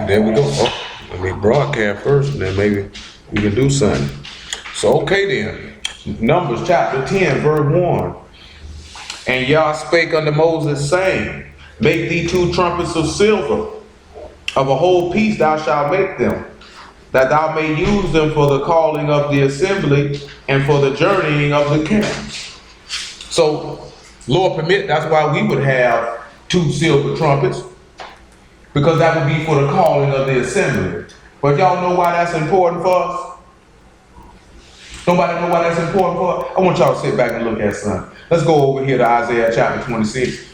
There we go. Oh, let me broadcast first, and then maybe we can do something. So, okay then. Numbers chapter 10, verse 1. And Yah spake unto Moses, saying, Make thee 2 trumpets of silver. Of a whole piece thou shalt make them, that thou may use them for the calling of the assembly and for the journeying of the camps. So, Lord permit, that's why we would have 2 silver trumpets, because that would be for the calling of the assembly. But y'all know why that's important for us? Nobody know why that's important for us? I want y'all to sit back and look at something. Let's go over here to Isaiah chapter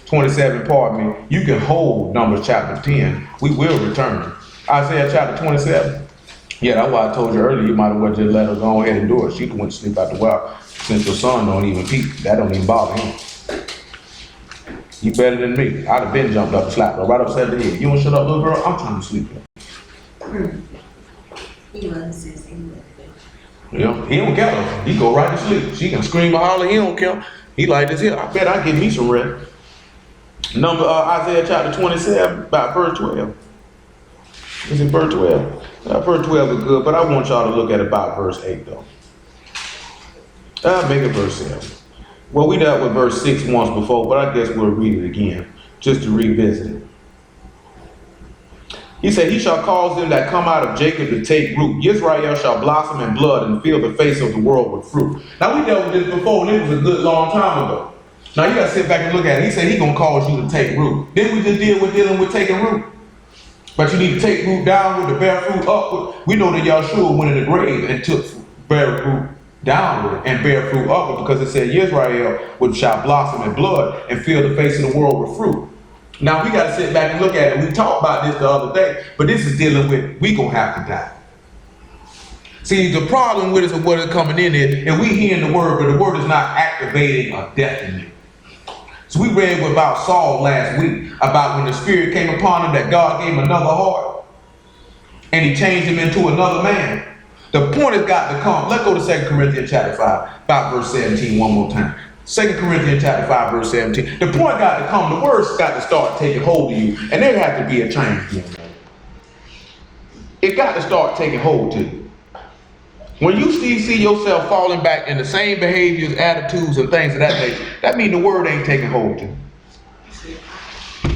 27, pardon me. You can hold Numbers chapter 10. We will return. Isaiah chapter 27. Yeah, that's why I told you earlier, you might as well just let her go ahead and do it. She can went to sleep out the well, since your son don't even peep. That don't even bother him. You better than me. I'd have been jumped up and slapped her right upside the head. You want to shut up, little girl? I'm trying to sleep. He loves his English. Yeah, he don't care. He go right to sleep. She can scream or holler. He don't care. He like this here. I bet I give me some rest. Isaiah chapter 27, about verse 12. Is it verse 12? Verse 12 is good, but I want y'all to look at about verse 8 though. Make it verse 7. Well, we dealt with verse 6 once before, but I guess we'll read it again, just to revisit it. He said, He shall cause them that come out of Jacob to take root. Israel shall blossom in blood and fill the face of the world with fruit. Now, we dealt with this before, and it was a good long time ago. Now, you got to sit back and look at it. He said He's going to cause you to take root. Then we just dealing with taking root. But you need to take root downward to bear fruit upward. We know that Yahshua went in the grave and took bear fruit downward and bear fruit upward, because it said Israel shall blossom in blood and fill the face of the world with fruit. Now we got to sit back and look at it. We talked about this the other day, but this is dealing with we gonna have to die. See, the problem with us and what is coming in is, and we hearing the word, but the word is not activating or deafening. So we read about Saul last week, about when the Spirit came upon him, that God gave him another heart, and He changed him into another man. The point has got to come. Let's go to 2 Corinthians chapter 5, about verse 17 one more time. 2 Corinthians chapter 5, verse 17. The point got to come. The word's got to start taking hold of you. And there has to be a change. It got to start taking hold to you. When you see yourself falling back in the same behaviors, attitudes, and things of that nature, that means the word ain't taking hold to you.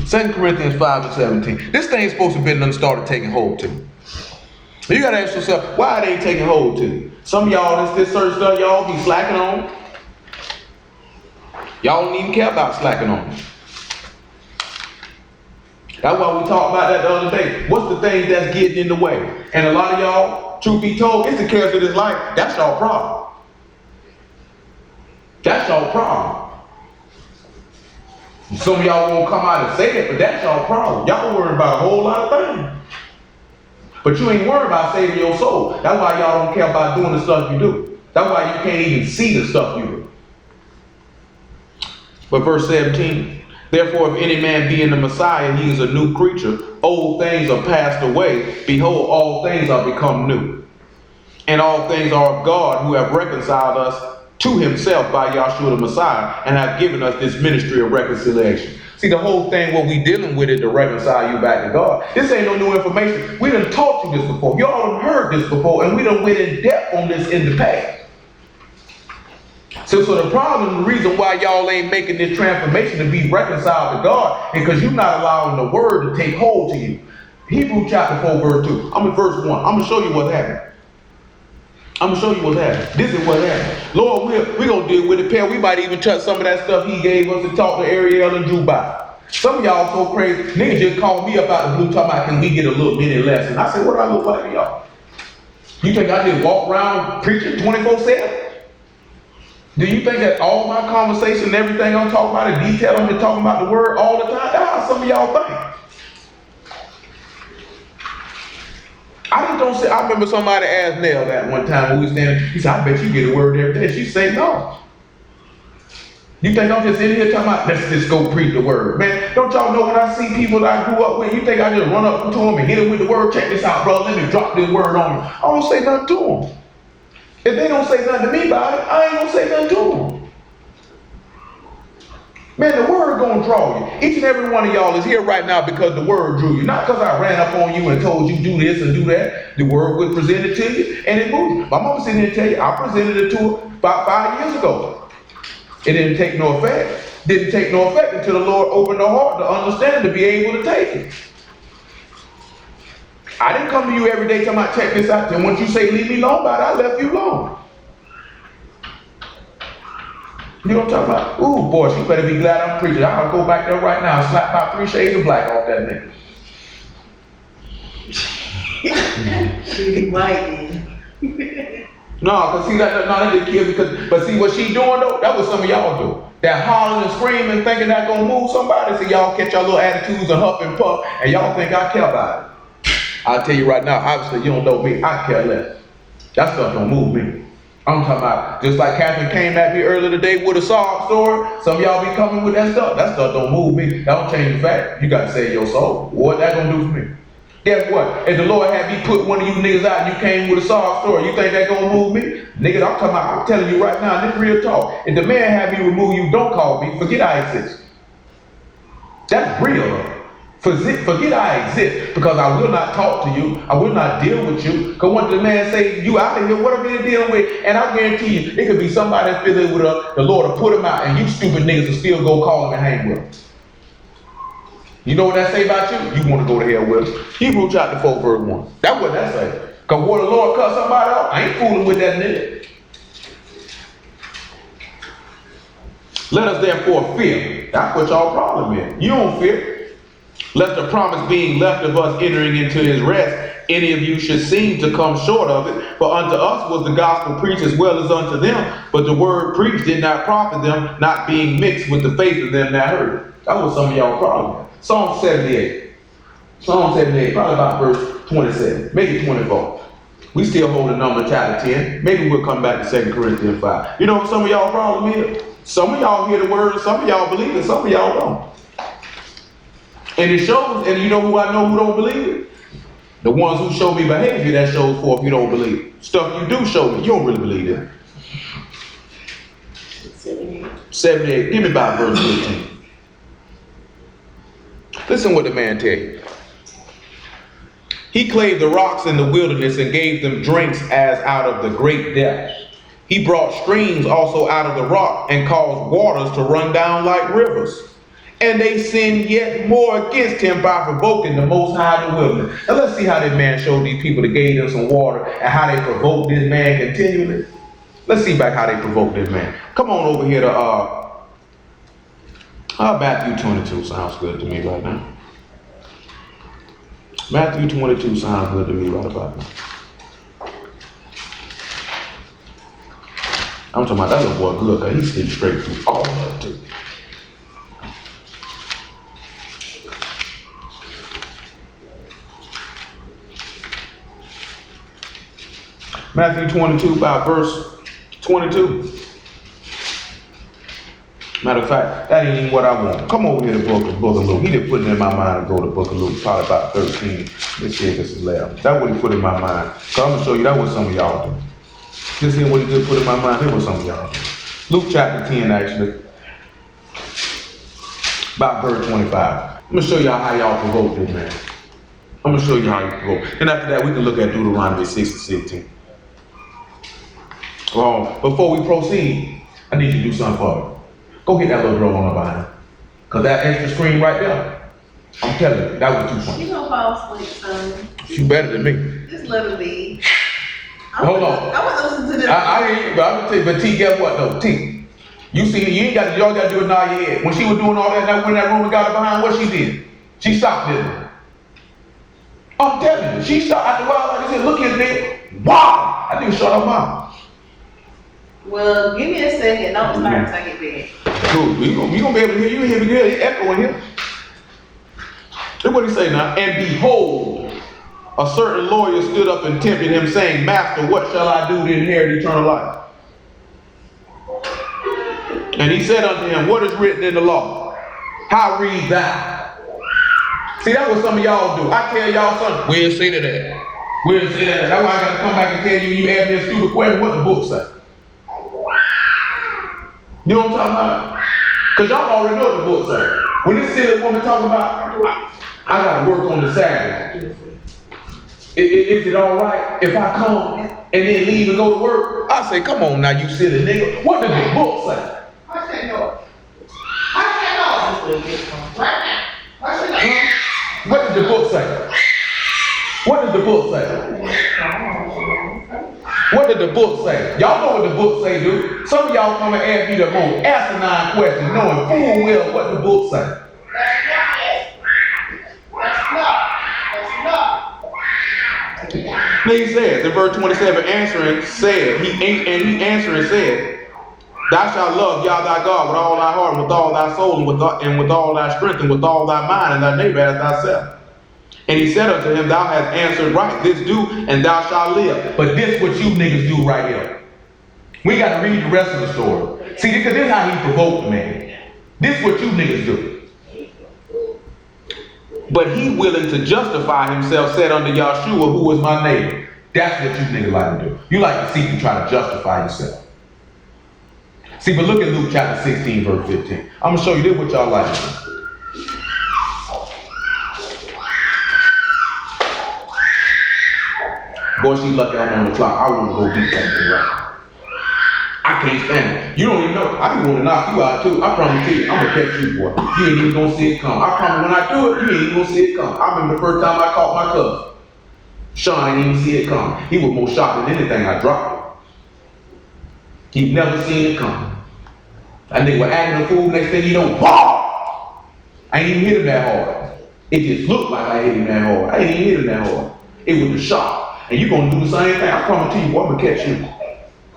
2 Corinthians 5 and 17. This thing's supposed to be done started taking hold to you. You got to ask yourself, why it ain't taking hold to you? Some of y'all, this certain stuff y'all be slacking on. Y'all don't even care about slacking on. That's why we talked about that the other day. What's the thing that's getting in the way? And a lot of y'all, truth be told, it's the cares of this life. That's y'all problem. That's y'all problem. Some of y'all won't come out and say it, but that's y'all problem. Y'all worry about a whole lot of things. But you ain't worried about saving your soul. That's why y'all don't care about doing the stuff you do. That's why you can't even see the stuff you do. But verse 17, therefore if any man be in the Messiah, he is a new creature. Old things are passed away. Behold, all things are become new. And all things are of God, who have reconciled us to Himself by Yahshua the Messiah, and have given us this ministry of reconciliation. See, the whole thing, what we dealing with is to reconcile you back to God. This ain't no new information. We done taught you this before. Y'all done heard this before, and we done went in depth on this in the past. So the problem, the reason why y'all ain't making this transformation to be reconciled to God is because you're not allowing the word to take hold to you. Hebrews chapter 4, verse 2. I'm in verse 1. I'm going to show you what's happening. I'm going to show you what's happening. This is what happened. Lord, we're going to deal with it, Pal. We might even touch some of that stuff He gave us to talk to Ariel and Drew about. Some of y'all so crazy. Niggas just called me up out the blue talking about, can we get a little mini lesson? I said, what do I look like to y'all? You think I just walk around preaching 24/7? Do you think that all my conversation and everything I'm talking about in detail, I'm just talking about the word all the time? That's how some of y'all think. I just don't say. I remember somebody asked Nell that one time when we was standing. He said, I bet you get a word every day. She said, no. You think I'm just in here talking about, let's just go preach the word. Man, don't y'all know when I see people that I grew up with, you think I just run up to them and hit them with the word? Check this out, brother. Let me drop this word on you. I don't say nothing to them. If they don't say nothing to me about it, I ain't gonna say nothing to them. Man, the word gonna draw you. Each and every one of y'all is here right now because the word drew you. Not because I ran up on you and told you do this and do that. The word was presented to you and it moved you. My mama sitting here and tell you, I presented it to her about 5 years ago. It didn't take no effect. Didn't take no effect until the Lord opened her heart to understand, to be able to take it. I didn't come to you every day talking about check this out. And once you say leave me alone about it, I left you alone. You know what I'm talking about? Ooh, boy, she better be glad I'm preaching. I'll go back there right now and slap about 3 shades of black off that nigga. She be white then. No, cause see that didn't kill because, but see what she doing though? That was some of y'all do. That hollering and screaming, thinking that gonna move somebody. So y'all catch y'all little attitudes and huff and puff, and y'all think I care about it. I'll tell you right now, obviously you don't know me. I care less. That stuff don't move me. I'm talking about, just like Catherine came at me earlier today with a sob story, some of y'all be coming with that stuff. That stuff don't move me. That don't change the fact. You got to save your soul. What that gonna do for me? Guess what? If the Lord had me put one of you niggas out and you came with a sob story, you think that gonna move me? Nigga, I'm telling you right now, this real talk. If the man had me remove you, don't call me. Forget I exist. That's real. Forget I exist, because I will not talk to you. I will not deal with you. Because once the man say, you out of here, what am I dealing with? And I guarantee you, it could be somebody that's feeling with the Lord to put him out, and you stupid niggas will still go call him and hang with him. You know what that say about you? You want to go to hell with him. Hebrews chapter 4, verse 1. That's what that say. Because when the Lord cut somebody off, I ain't fooling with that nigga. Let us therefore fear. That's what y'all problem is. You don't fear. Lest the promise being left of us entering into his rest, any of you should seem to come short of it. For unto us was the gospel preached as well as unto them. But the word preached did not profit them, not being mixed with the faith of them that heard it. That was some of y'all problem. Psalm 78. Psalm 78, probably about verse 27, maybe 24. We still hold the number chapter 10. Maybe we'll come back to 2 Corinthians 5. You know what some of y'all problem is? Some of y'all hear the word, some of y'all believe it, some of y'all don't. And it shows, and you know who I know who don't believe it? The ones who show me behavior that shows forth you don't believe it. Stuff you do show me, you don't really believe it. 78, give me about verse 15. Listen what the man tell you. He clave the rocks in the wilderness and gave them drinks as out of the great depths. He brought streams also out of the rock and caused waters to run down like rivers. And they sinned yet more against him by provoking the Most High in the wilderness. Now let's see how this man showed these people that gave them some water and how they provoked this man continually. Let's see back how they provoked this man. Come on over here to Matthew 22 sounds good to me right now. Matthew 22 sounds good to me right about now. I'm talking about that little boy good, cause he sleeps straight through all of it too. Matthew 22 by verse 22. Matter of fact, that ain't even what I want. Come over here to book of Luke. He didn't put it in my mind to go to book of Luke, probably about 13. Let's see if this is left. That's what he put in my mind. So I'm gonna show you that what some of y'all do. Just hear what he did put in my mind. Here's what some of y'all do. Luke chapter 10 actually. About verse 25. I'm gonna show y'all how y'all provoke this man. I'm gonna show you how you provoke. And after that we can look at Deuteronomy 6 and 16. Well, before we proceed, I need you to do something for me. Go get that little girl on the behind. Cause that extra screen right there, I'm telling you, that was too funny. You gonna fall asleep, son. She better than me. Just let her be. Hold on. I want to listen to this. I hear you, but I'm gonna tell you, but T, guess what though? T, you see, y'all gotta do it nod your head. When she was doing all that, and I went in that room and got her behind, what she did? She stopped it. I'm telling you, she stopped after a while, like I said, look at this. Wow! I think shut her mouth. Well, give me a second. Don't start until I get back. Cool. You gonna be able to hear you hear me good. It's echoing here. Look what he say now. And behold, a certain lawyer stood up and tempted him, saying, Master, what shall I do to inherit eternal life? And he said unto him, what is written in the law? How read thou? See, that's what some of y'all do. I tell y'all something. We'll say to that. We'll say that. That's why I gotta come back and tell you, you ask me a stupid question, what the book say? You know what I'm talking about? Because y'all already know what the book says. When this silly woman talking about, I gotta work on the Sabbath. Is it all right if I come and then leave and go to work? I say, come on now, you silly nigga. What does the book say? I said no. I said no. Right now. I said no. What does the book say? What does the book say? What did the book say? Y'all know what the book say, dude. Some of y'all come and ask me the most asinine questions, knowing full well what the book say. Then he says in verse 27, answering said, he answering said, thou shalt love Yah thy God with all thy heart, and with all thy soul, and with all thy strength, and with all thy mind, and thy neighbor as thyself. And he said unto him, thou hast answered right, this do, and thou shalt live. But this what you niggas do right here. We got to read the rest of the story. See, because this is how he provoked the man. This what you niggas do. But he willing to justify himself said unto Yahshua, who is my neighbor. That's what you niggas like to do. You like to see you try to justify yourself. See, but look at Luke chapter 16, verse 15. I'm going to show you this what y'all like to do. Boy, she lucky I'm on the clock. I want to go beat that thing right. I can't stand it. You don't even know. I be want to knock you out too. I promise you, I'm going to catch you, boy. You ain't even going to see it come. I promise when I do it, you ain't even going to see it come. I remember the first time I caught my cousin. Sean ain't even see it come. He was more shocked than anything I dropped it. He'd never seen it come. And they were acting a fool. Next thing you know, BAH! I ain't even hit him that hard. It just looked like I hit him that hard. I ain't even hit him that hard. It was a shock. And you're going to do the same thing. I promise to you, boy, I'm going to catch you.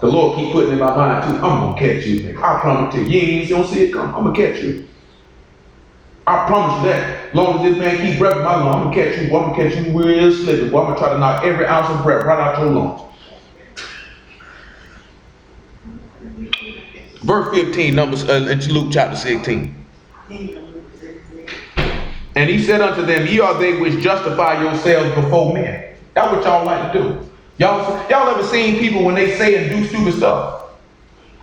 The Lord keep putting in my mind too. I'm going to catch you, nigga. I promise to you. You ain't even see it come. I'm going to catch you. I promise you that. As long as this man keep breathing my lungs, I'm going to catch you. Boy, I'm going to catch you real slipping. Boy, I'm going to try to knock every ounce of breath right out your lungs. Verse 15, Luke chapter 16. And he said unto them, ye are they which justify yourselves before men. That's what y'all like to do. Y'all ever seen people when they say and do stupid stuff?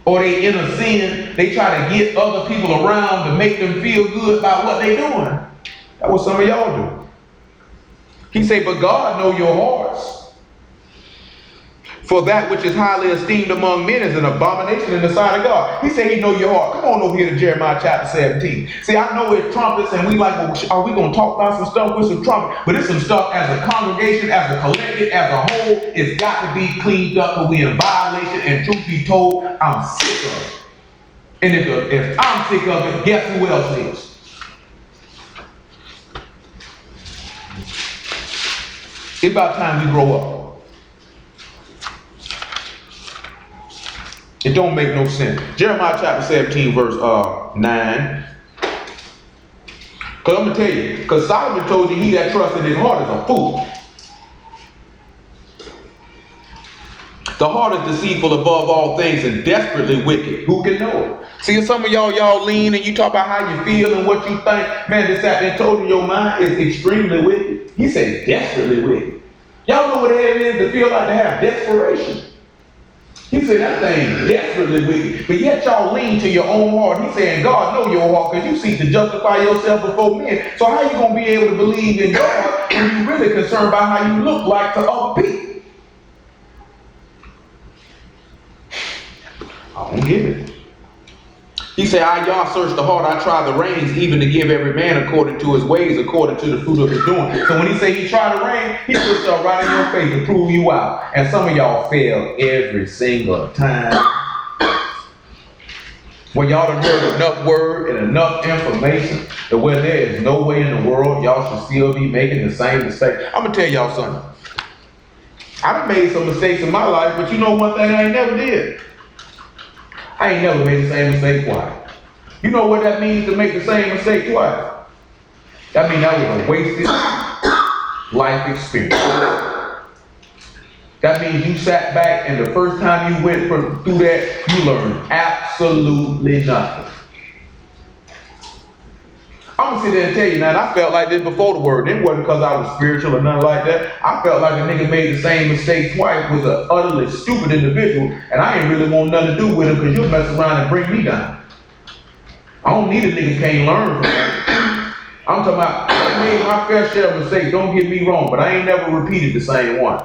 Or they in a sin, they try to get other people around to make them feel good about what they doing. That's what some of y'all do. He said, but God know your hearts. For that which is highly esteemed among men is an abomination in the sight of God. He said he know your heart. Come on over here to Jeremiah chapter 17. See, I know it's trumpets and we like, well, are we going to talk about some stuff with some trumpets? But it's some stuff as a congregation, as a collective, as a whole, it's got to be cleaned up because we in violation. And truth be told, I'm sick of it. And if I'm sick of it, guess who else is? It's about time we grow up. It don't make no sense. Jeremiah chapter 17 verse 9. Because I'm going to tell you, because Solomon told you he that trusts in his heart is a fool. The heart is deceitful above all things and desperately wicked. Who can know it? See, some of y'all lean and you talk about how you feel and what you think. Man, this sat there told you your mind is extremely wicked. He said desperately wicked. Y'all know what it is to feel like to have desperation. He said that thing desperately wicked. But yet y'all lean to your own heart. He's saying God know your heart because you seek to justify yourself before men. So how you going to be able to believe in God when you're really concerned about how you look like to other people? I don't get it. He said, I Yah search the heart, I try the reins, even to give every man according to his ways, according to the fruit of his doing. So when he say he try the rein, he puts stuff right in your face to prove you out. And some of y'all fail every single time. When y'all done heard enough word and enough information that where there is no way in the world y'all should still be making the same mistake. I'm going to tell y'all something. I done made some mistakes in my life, but you know one thing I ain't never did? I ain't never made the same mistake twice. You know what that means to make the same mistake twice? That means that was a wasted life experience. That means you sat back and the first time you went through that, you learned absolutely nothing. I'm going to sit there and tell you, man, I felt like this before the word. It wasn't because I was spiritual or nothing like that. I felt like a nigga made the same mistake twice, was an utterly stupid individual, and I ain't really want nothing to do with him because you'll mess around and bring me down. I don't need a nigga can't learn from that. I'm talking about, I made my fair share of mistakes, don't get me wrong, but I ain't never repeated the same one.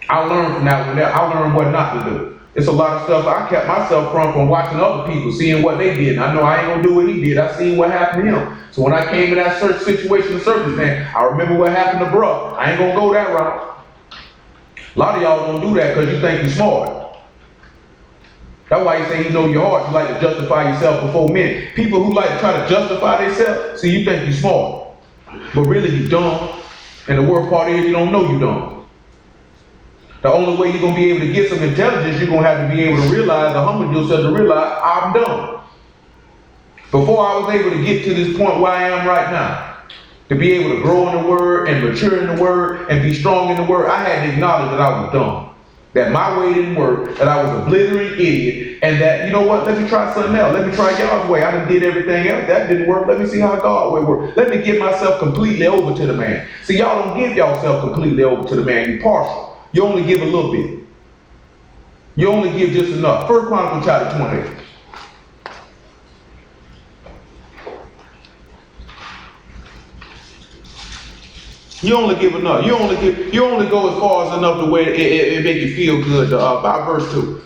I learned from that one there. I learned what not to do. It's a lot of stuff I kept myself from watching other people, seeing what they did. And I know I ain't gonna do what he did. I seen what happened to him. So when I came to that certain situation and circumstance, I remember what happened to bruh. I ain't gonna go that route. A lot of y'all don't do that because you think you're smart. That's why you say you know your heart. You like to justify yourself before men. People who like to try to justify themselves, see, you think you're smart. But really you dumb. And the worst part is you don't know you dumb. The only way you're going to be able to get some intelligence, you're going to have to be able to realize, or humble yourself to realize, I'm dumb. Before I was able to get to this point where I am right now, to be able to grow in the Word and mature in the Word and be strong in the Word, I had to acknowledge that I was dumb. That my way didn't work, that I was a blithering idiot, and that, you know what, let me try something else. Let me try y'all's way. I done did everything else. That didn't work. Let me see how God's way works. Let me give myself completely over to the man. See, y'all don't give yourself completely over to the man. You partial. You only give a little bit. You only give just enough. First Chronicles chapter 28. You only give enough. You only go as far as enough the way it make you feel good. About verse 2.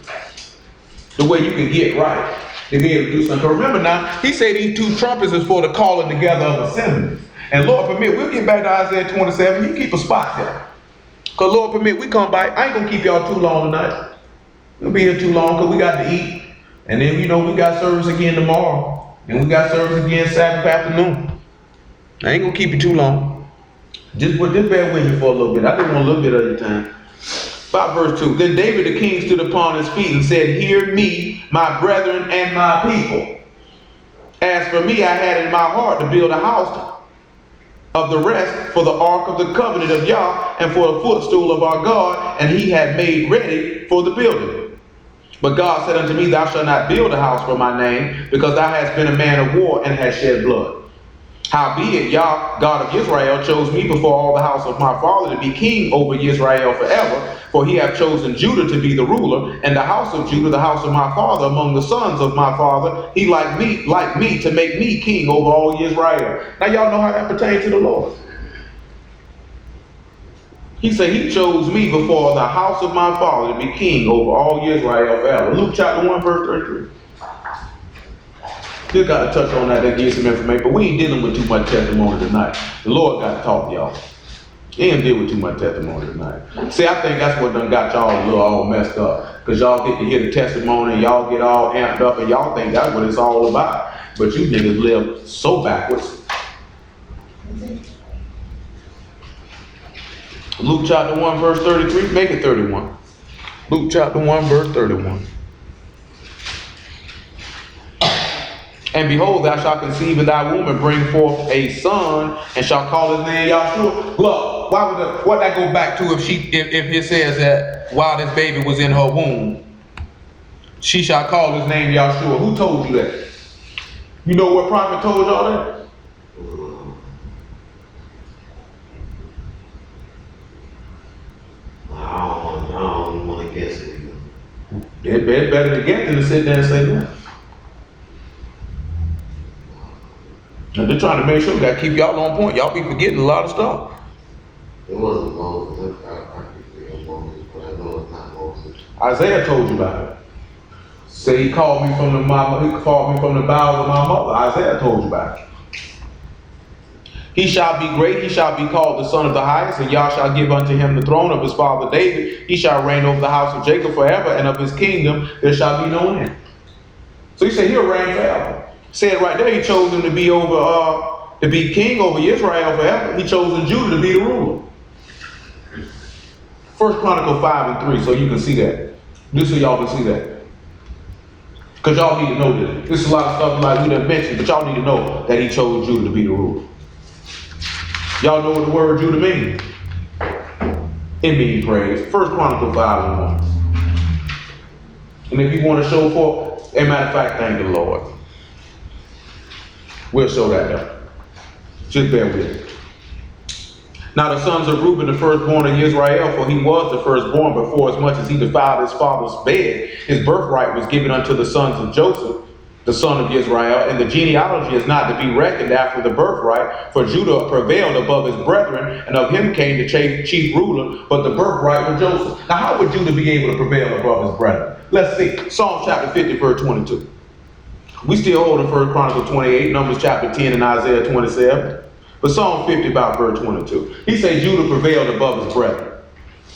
The way you can get right. To be able to do something. Remember now, he said these 2 trumpets is for the calling together of assemblies. And Lord permit, we'll get back to Isaiah 27. You keep a spot there. Because Lord permit, we come by. I ain't going to keep y'all too long tonight. We'll be here too long because we got to eat. And then, you know, we got service again tomorrow. And we got service again Saturday afternoon. I ain't going to keep you too long. Just bear with me for a little bit. I just want a little bit of your time. About verse 2. Then David the king stood upon his feet and said, hear me, my brethren and my people. As for me, I had in my heart to build a house of the rest for the ark of the covenant of Yah and for a footstool of our God, and he had made ready for the building. But God said unto me, thou shalt not build a house for my name, because thou hast been a man of war and hast shed blood. Howbeit, Yah, God of Israel, chose me before all the house of my father to be king over Israel forever, for he hath chosen Judah to be the ruler, and the house of Judah, the house of my father, among the sons of my father, he like me to make me king over all Israel. Now y'all know how that pertains to the Lord. He said he chose me before the house of my father to be king over all Israel forever. Luke chapter 1 verse 33. Still got to touch on that and give some information, but we ain't dealing with too much testimony tonight. The Lord got to talk to y'all. He ain't deal with too much testimony tonight. See, I think that's what done got y'all a little all messed up. Because y'all get to hear the testimony and y'all get all amped up and y'all think that's what it's all about. But you niggas live so backwards. Luke chapter 1 verse 33, make it 31. Luke chapter 1 verse 31. And behold, thou shalt conceive in thy womb and bring forth a son, and shalt call his name Yahshua. Look, what that go back to if it says that while this baby was in her womb, she shall call his name Yahshua. Who told you that? You know what prophet told y'all that? I don't want to guess it. It's better to get than to sit there and say that. Now they're trying to make sure that keep y'all on point. Y'all be forgetting a lot of stuff. It wasn't Moses. I could say Moses, but I know it's not Moses. Isaiah told you about it. Say he called me from the bowels of my mother. Isaiah told you about it. He shall be great, he shall be called the Son of the Highest, and Yah shall give unto him the throne of his father David. He shall reign over the house of Jacob forever, and of his kingdom there shall be no end. So he said he'll reign forever. Said right there, he chose him to be to be king over Israel forever. He chose Judah to be the ruler. First Chronicles 5 and 3, so you can see that. Just so y'all can see that. Because y'all need to know this. This is a lot of stuff like we done mentioned, but y'all need to know that he chose Judah to be the ruler. Y'all know what the word Judah means? It means praise. First Chronicles 5 and 1. And if you want to show forth, as a matter of fact, thank the Lord. We'll show that up. Just bear with it. Now the sons of Reuben, the firstborn of Israel, for he was the firstborn, before as much as he defiled his father's bed, his birthright was given unto the sons of Joseph. the son of Israel, and the genealogy is not to be reckoned after the birthright, for Judah prevailed above his brethren, and of him came the chief ruler, but the birthright was Joseph. Now, how would Judah be able to prevail above his brethren? Let's see. Psalm chapter 50, verse 22. We still hold in 1 Chronicles 28, Numbers chapter 10, and Isaiah 27. But Psalm 50 about verse 22. He said Judah prevailed above his brethren.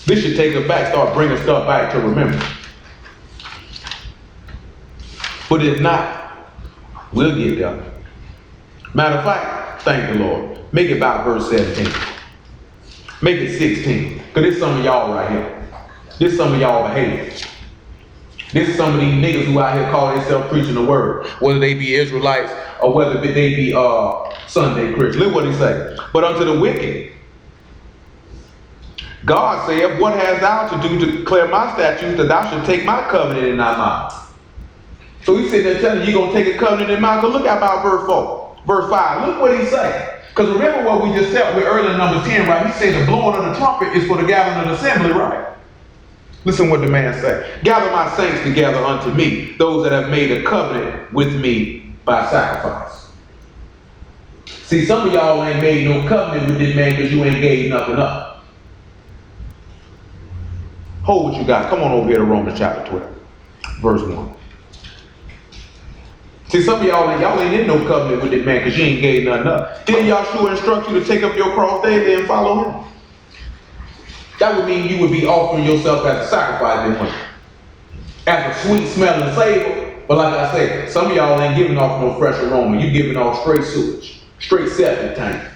This should take us back, start bringing stuff back to remember. But if not, we'll get there. Matter of fact, thank the Lord. Make it about verse 17. Make it 16. Because this is some of y'all right here. This is some of y'all behaviors. This is some of these niggas who out here call themselves preaching the word. Whether they be Israelites or whether they be Sunday Christians. Look what he say. But unto the wicked, God saith, what hast thou to do to declare my statutes, that thou should take my covenant in thy mouth? So he's sitting there telling you, you're going to take a covenant in mouth. So look about verse 4, verse 5. Look what he say. Because remember what we just dealt with earlier in number 10, right? He said the blowing of the trumpet is for the gathering of the assembly, right? Listen what the man said. Gather my saints together unto me, those that have made a covenant with me by sacrifice. See, some of y'all ain't made no covenant with this man because you ain't gave nothing up. Hold what you got. Come on over here to Romans chapter 12, verse 1. See, some of y'all ain't in no covenant with this man because you ain't gave nothing up. Didn't Yahshua instruct you to take up your cross daily and follow him? That would mean you would be offering yourself as a sacrifice in him. As a sweet smelling savor. But like I said, some of y'all ain't giving off no fresh aroma. You giving off straight sewage. Straight septic tank.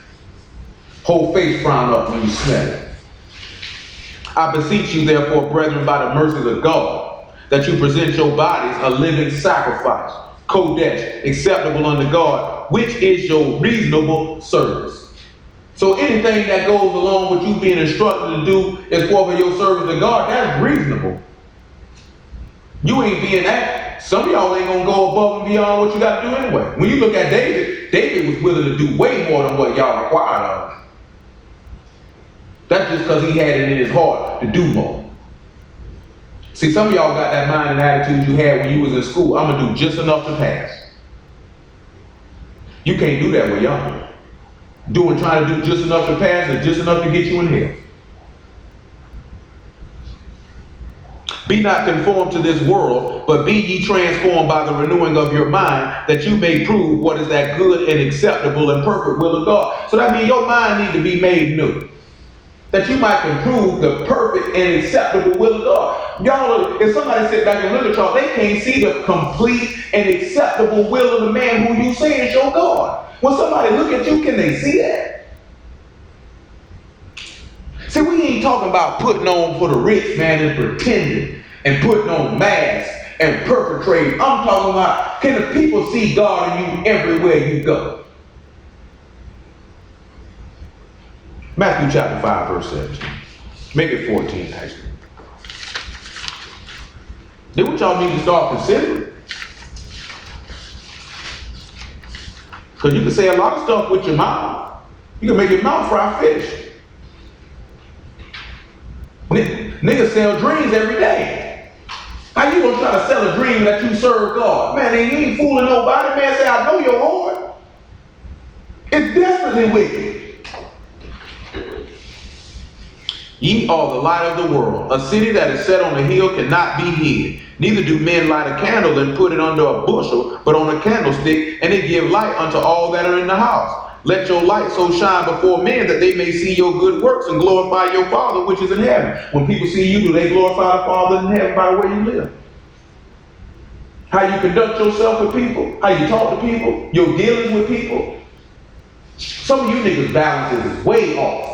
Whole face frown up when you smell it. I beseech you therefore, brethren, by the mercies of God, that you present your bodies a living sacrifice, kodesh, acceptable unto God, which is your reasonable service. So anything that goes along with you being instructed to do as far as your service to God, that's reasonable. You ain't being that. Some of y'all ain't gonna go above and beyond what you got to do anyway. When you look at David, David was willing to do way more than what y'all required of him. That's just because he had it in his heart to do more. See, some of y'all got that mind and attitude you had when you was in school. I'm gonna do just enough to pass. You can't do that with y'all. Trying to do just enough to pass is just enough to get you in hell. Be not conformed to this world, but be ye transformed by the renewing of your mind, that you may prove what is that good and acceptable and perfect will of God. So that means your mind needs to be made new. That you might improve the perfect and acceptable will of God. Y'all, if somebody sit back and look at y'all, they can't see the complete and acceptable will of the man who you say is your God. When somebody look at you, can they see that? See, we ain't talking about putting on for the rich man and pretending and putting on masks and perpetrating. I'm talking about, can the people see God in you everywhere you go? Matthew chapter 5, verse 17. Make it 14, actually. Then what y'all need to start considering. Because you can say a lot of stuff with your mouth. You can make your mouth fry fish. Niggas sell dreams every day. How you gonna try to sell a dream that you serve God? Man, you ain't fooling nobody. Man, say, I know your heart. It's desperately wicked. Ye are the light of the world. A city that is set on a hill cannot be hid. Neither do men light a candle and put it under a bushel, but on a candlestick, and it give light unto all that are in the house. Let your light so shine before men that they may see your good works and glorify your Father which is in heaven. When people see you, do they glorify the Father in heaven by the way you live? How you conduct yourself with people, how you talk to people, your dealings with people. Some of you niggas' balances is way off.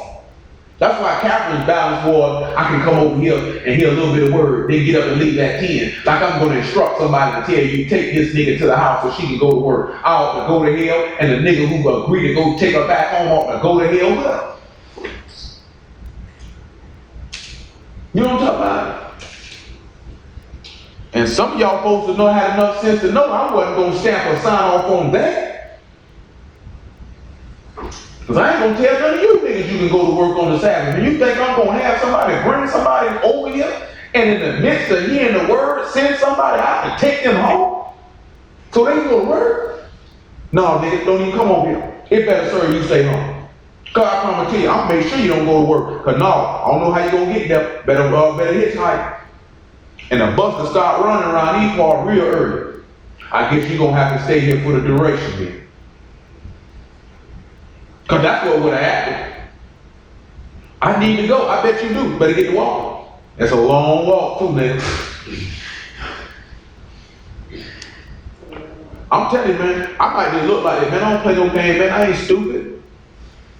That's why Catherine's balance was, I can come over here and hear a little bit of word, then get up and leave at 10. Like I'm going to instruct somebody to tell you, take this nigga to the house so she can go to work. I ought to go to hell, and the nigga who agreed to go take her back home ought to go to hell with her. You know what I'm talking about? And some of y'all folks that know had enough sense to know I wasn't going to stamp or sign off on that. Because I ain't going to tell none of you niggas you can go to work on the Sabbath. And you think I'm going to have somebody bring somebody over here and in the midst of hearing the word, send somebody out to take them home? So they can go to work? No, nigga, don't even come over here. It better serve you stay home. Cause I promise you, I'm gonna make sure you don't go to work. Cause no, I don't know how you gonna get there. Better hitchhike. And the bus will start running around these parts real early. I guess you're gonna have to stay here for the duration here. Cause that's what would have happened. I need to go. I bet you do. Better get to walking. That's a long walk too, nigga. I'm telling you, man, I might just look like it, man. I don't play no game, man. I ain't stupid.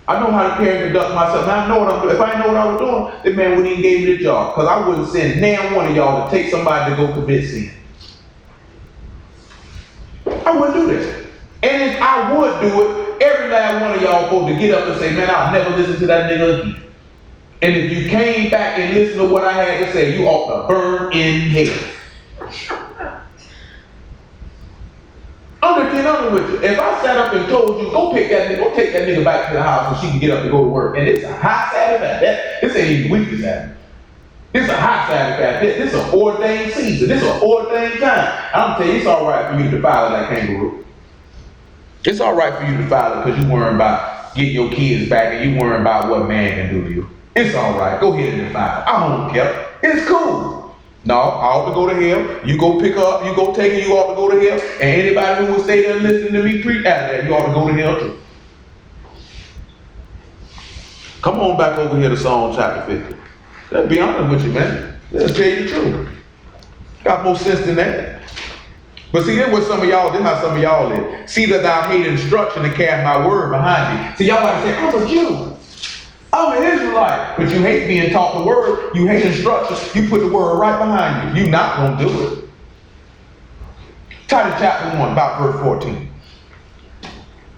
I know how to carry and conduct myself. Man, I know what I'm doing. If I didn't know what I was doing, this man wouldn't even give me the job. Because I wouldn't send nan one of y'all to take somebody to go commit sin. I wouldn't do that. And if I would do it, every last one of y'all supposed to get up and say, man, I'll never listen to that nigga again. And if you came back and listened to what I had to say, you ought to burn in hell. I'm just being honest with you. If I sat up and told you, go pick that nigga, go take that nigga back to the house so she can get up and go to work. And it's a high Saturday. This ain't even weekly Saturday. This is a high Saturday. This is an ordained season. This is an ordained time. I'm telling you, it's all right for you to defile that kangaroo. It's all right for you to defile it because you worrying about getting your kids back and you worrying about what man can do to you. It's all right. Go ahead and defile it. I don't care. It's cool. No, I ought to go to hell. You go pick up, you go take it, you ought to go to hell. And anybody who will stay there listening to me preach after that, you ought to go to hell too. Come on back over here to Psalm chapter 50. Let's be honest with you, man. Let's tell you the truth. Got more sense than that. But see, this how some of y'all live. See that thou hate instruction and cast my word behind thee. See, y'all like to say, I'm a Jew. I'm an Israelite. But you hate being taught the word. You hate instructions. You put the word right behind you. You're not going to do it. Titus chapter 1, about verse 14.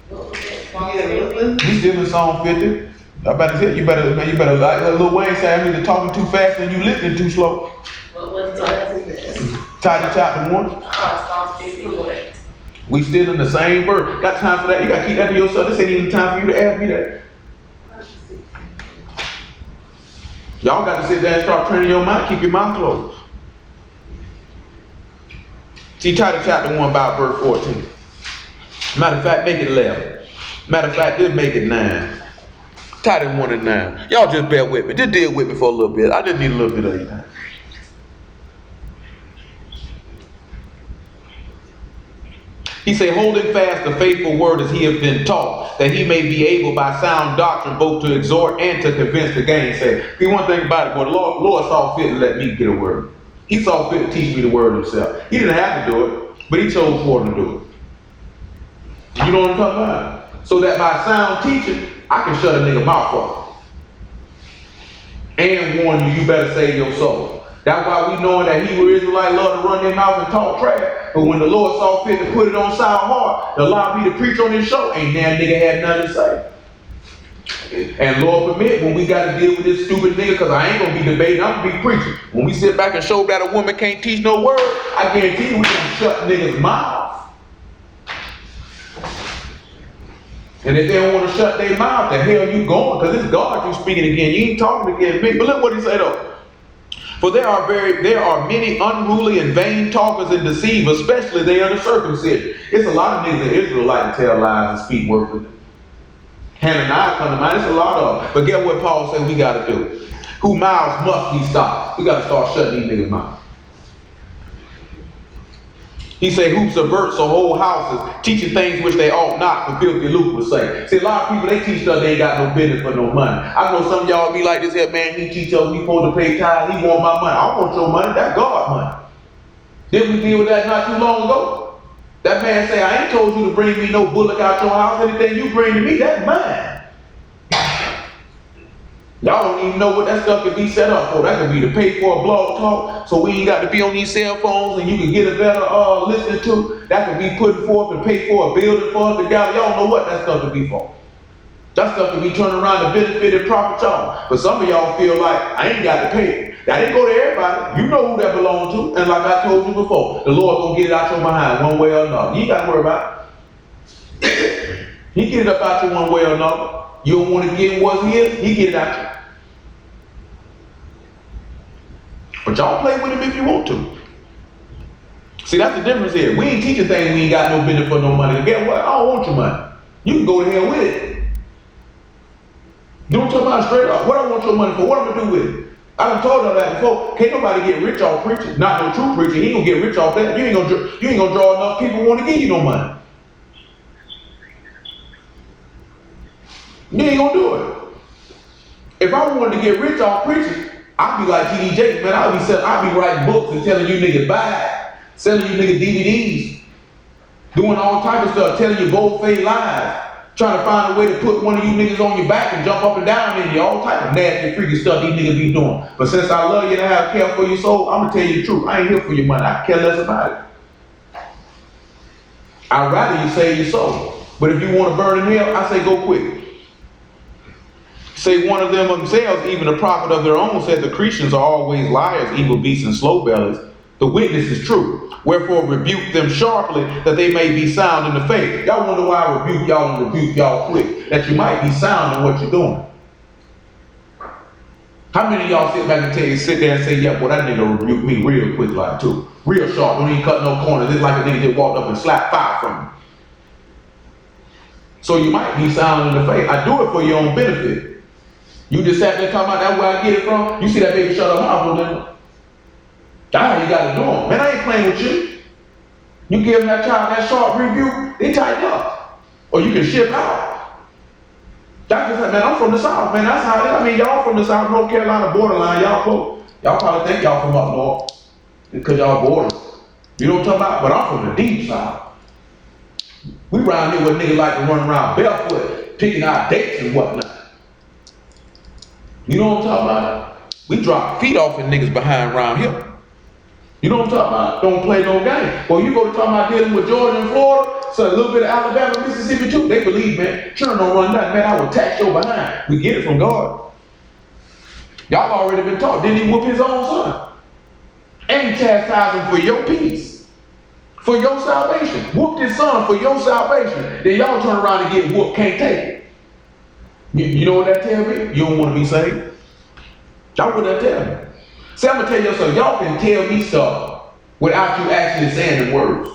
We still in Psalm 50. I better tell you, you better like Lil Wayne said, I'm either talking too fast and you listening too slow. What was this? Titus chapter 1. Psalm 50. We still in the same verse. Got time for that? You got to keep that to yourself. This ain't even time for you to ask me that. Y'all got to sit there and start training your mind. Keep your mouth closed. See, Titus chapter 1 about verse 14. Matter of fact, make it 11. Matter of fact, just make it 9. Titus 1 and 9. Y'all just bear with me. Just deal with me for a little bit. I just need a little bit of your time. He said, holding fast the faithful word as he has been taught, that he may be able by sound doctrine both to exhort and to convince the gainsayer. See, one thing about it, boy, the Lord saw fit to let me get a word. He saw fit to teach me the word himself. He didn't have to do it, but he chose for him to do it. You know what I'm talking about? So that by sound teaching, I can shut a nigga mouth off. And warn you, you better save your soul. That's why we knowing that Hebrew Israelites love to run their mouth and talk trash. But when the Lord saw fit to put it on sound heart, to allow me to preach on this show, ain't that nigga had nothing to say. And Lord permit, when we got to deal with this stupid nigga, because I ain't going to be debating, I'm going to be preaching. When we sit back and show that a woman can't teach no word, I guarantee you we can shut niggas' mouth. And if they don't want to shut their mouth, the hell you going? Because it's God you speaking again. You ain't talking against me. But look what he said though. For there are many unruly and vain talkers and deceivers, especially they are the circumcision. It's a lot of niggas in Israel like to tell lies and speak worthless. Hananiah come to mind. It's a lot of them. But get what Paul said we got to do. Whose mouths must be stopped. We got to start shutting these niggas' mouths. He said, who subverts the whole houses, teaching things which they ought not, for filthy lucre sake. See, a lot of people, they teach stuff they ain't got no business for no money. I know some of y'all be like this here, man, he teach us we supposed to pay tithe, he want my money. I don't want your money, that's God's money. Didn't we deal with that not too long ago? That man say, I ain't told you to bring me no bullock out your house. Anything you bring to me, that's mine. Y'all don't even know what that stuff could be set up for. That could be to pay for a blog talk, so we ain't got to be on these cell phones and you can get a better listening to. That could be put forth and pay for a building for us together. Y'all know what that stuff could be for. That stuff could be turning around to benefit and profit y'all. But some of y'all feel like, I ain't got to pay it. That didn't go to everybody. You know who that belongs to. And like I told you before, the Lord gonna get it out your behind one way or another. You ain't got to worry about it. He get it up out you one way or another. You don't want to get what's his, he get it out you. But y'all play with him if you want to. See, that's the difference here. We ain't teaching things we ain't got no business for no money. Guess what? I don't want your money. You can go to hell with it. Don't talk about straight up. What I want your money for? What I'm gonna do with it? I done told y'all that before. Can't nobody get rich off preaching. Not no true preacher. He ain't gonna get rich off that. You ain't gonna draw enough people who want to give you no money. You ain't gonna do it. If I wanted to get rich off preaching, I'd be like T.D. Jakes, man. I'd be writing books and telling you niggas buy it, selling you niggas DVDs, doing all type of stuff, telling you bold-faced lies, trying to find a way to put one of you niggas on your back and jump up and down in you, all type of nasty, freaky stuff these niggas be doing. But since I love you and I have care for your soul, I'm gonna tell you the truth. I ain't here for your money. I care less about it. I'd rather you save your soul. But if you want to burn in hell, I say go quick. Say one of them themselves, even a prophet of their own, said the Christians are always liars, evil beasts, and slow bellies. The witness is true. Wherefore rebuke them sharply, that they may be sound in the faith. Y'all wonder why I rebuke y'all and rebuke y'all quick? That you might be sound in what you're doing. How many of y'all sit back and sit there and say, yeah, boy, that nigga rebuked me real quick like too. Real sharp, don't even cut no corners. It's like a nigga just walked up and slapped fire from me. So you might be sound in the faith. I do it for your own benefit. You just sat there talking about that's where I get it from. You see that baby shut up mouth on them. That's how you gotta do them. Man, I ain't playing with you. You give them that child that sharp rebuke, they tighten up. Or you can ship out. That's just, man, I'm from the South, man. That's how it is. I mean, y'all from the South, North Carolina borderline, y'all close. Y'all probably think y'all from up north. Because y'all border. You know what I'm talking about? But I'm from the deep South. We around here with niggas like to run around barefoot, picking out dates and whatnot. You know what I'm talking about? We drop feet off in niggas behind around here. You know what I'm talking about? Don't play no game. Well, you go to talking about dealing with Georgia and Florida, so a little bit of Alabama, Mississippi too. They believe, man, sure don't run nothing, man. I will tax your behind. We get it from God. Y'all already been taught. Didn't he whoop his own son? And he chastised him for your peace, for your salvation. Whooped his son for your salvation. Then y'all turn around and get whooped, can't take it. You know what that tell me? You don't want to be saved? That's what that tell me. See, I'm going to tell you something. Y'all can tell me stuff without you actually saying the words.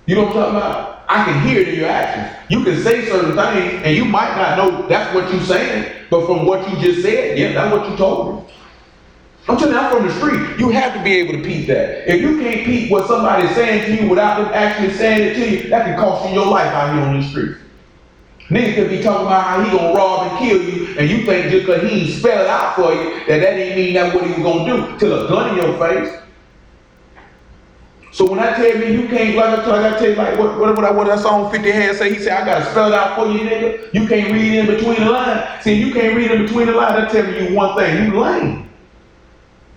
You know what I'm talking about? I can hear it in your actions. You can say certain things, and you might not know that's what you're saying, but from what you just said, yeah, that's what you told me. I'm telling you, I'm from the street. You have to be able to peep that. If you can't peep what somebody's saying to you without them actually saying it to you, that can cost you your life out here on these streets. Niggas could be talking about how he gonna rob and kill you, and you think just cause he ain't spell it out for you, that ain't mean that's what he was gonna do, till a gun in your face. So when I tell you can't, like I tell you, like what that song 50 Hands say, he said, I gotta spell it out for you, nigga. You can't read in between the lines. See, you can't read in between the lines, that tell me you one thing, you lame.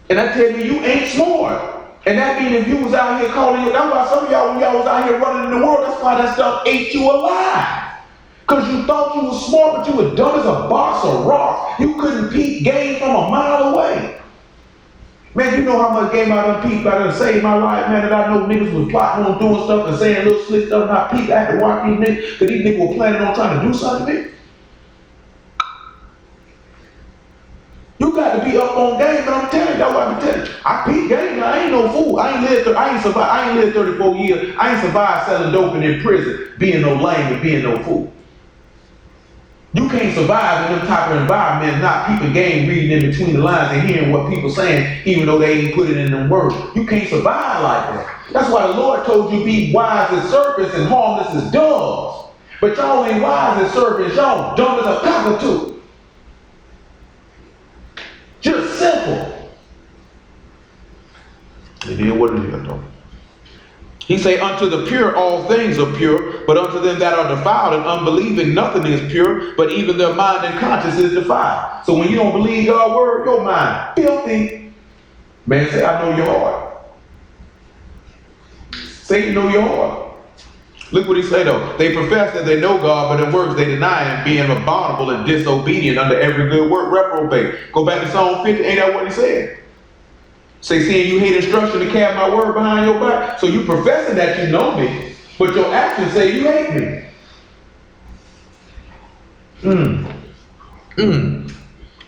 And I tell you ain't smart. And that means if you was out here calling you, that's why some of y'all, when y'all was out here running in the world, that's why that stuff ate you alive. Because you thought you was smart, but you were dumb as a box of rocks. You couldn't peep game from a mile away. Man, you know how much game I done peeped, I done saved my life, man, that I know niggas was plotting on doing stuff and saying little slick stuff, and I peeped, I had to watch these niggas, because these niggas were planning on trying to do something to me. You got to be up on game, and I'm telling you, that's what I'm telling you. I peep game, I ain't no fool. I ain't lived 34 years. I ain't survived selling dope and in prison, being no lame and being no fool. You can't survive in them type of environment not peeping game, reading in between the lines and hearing what people saying, even though they ain't put it in them words. You can't survive like that. That's why the Lord told you be wise as serpents and harmless as doves. But y'all ain't wise as serpents, y'all dumb as a cockatoo. Just simple. It is what it is, though. He say, unto the pure all things are pure, but unto them that are defiled and unbelieving nothing is pure, but even their mind and conscience is defiled. So when you don't believe God's word, your mind filthy. Man, say, I know your heart. Say you know your heart. Look what he say though. They profess that they know God, but in works they deny him, being abominable and disobedient under every good work reprobate. Go back to Psalm 50, ain't that what he said? Say, seeing you hate instruction to carry my word behind your back. So you professing that you know me, but your actions say you hate me.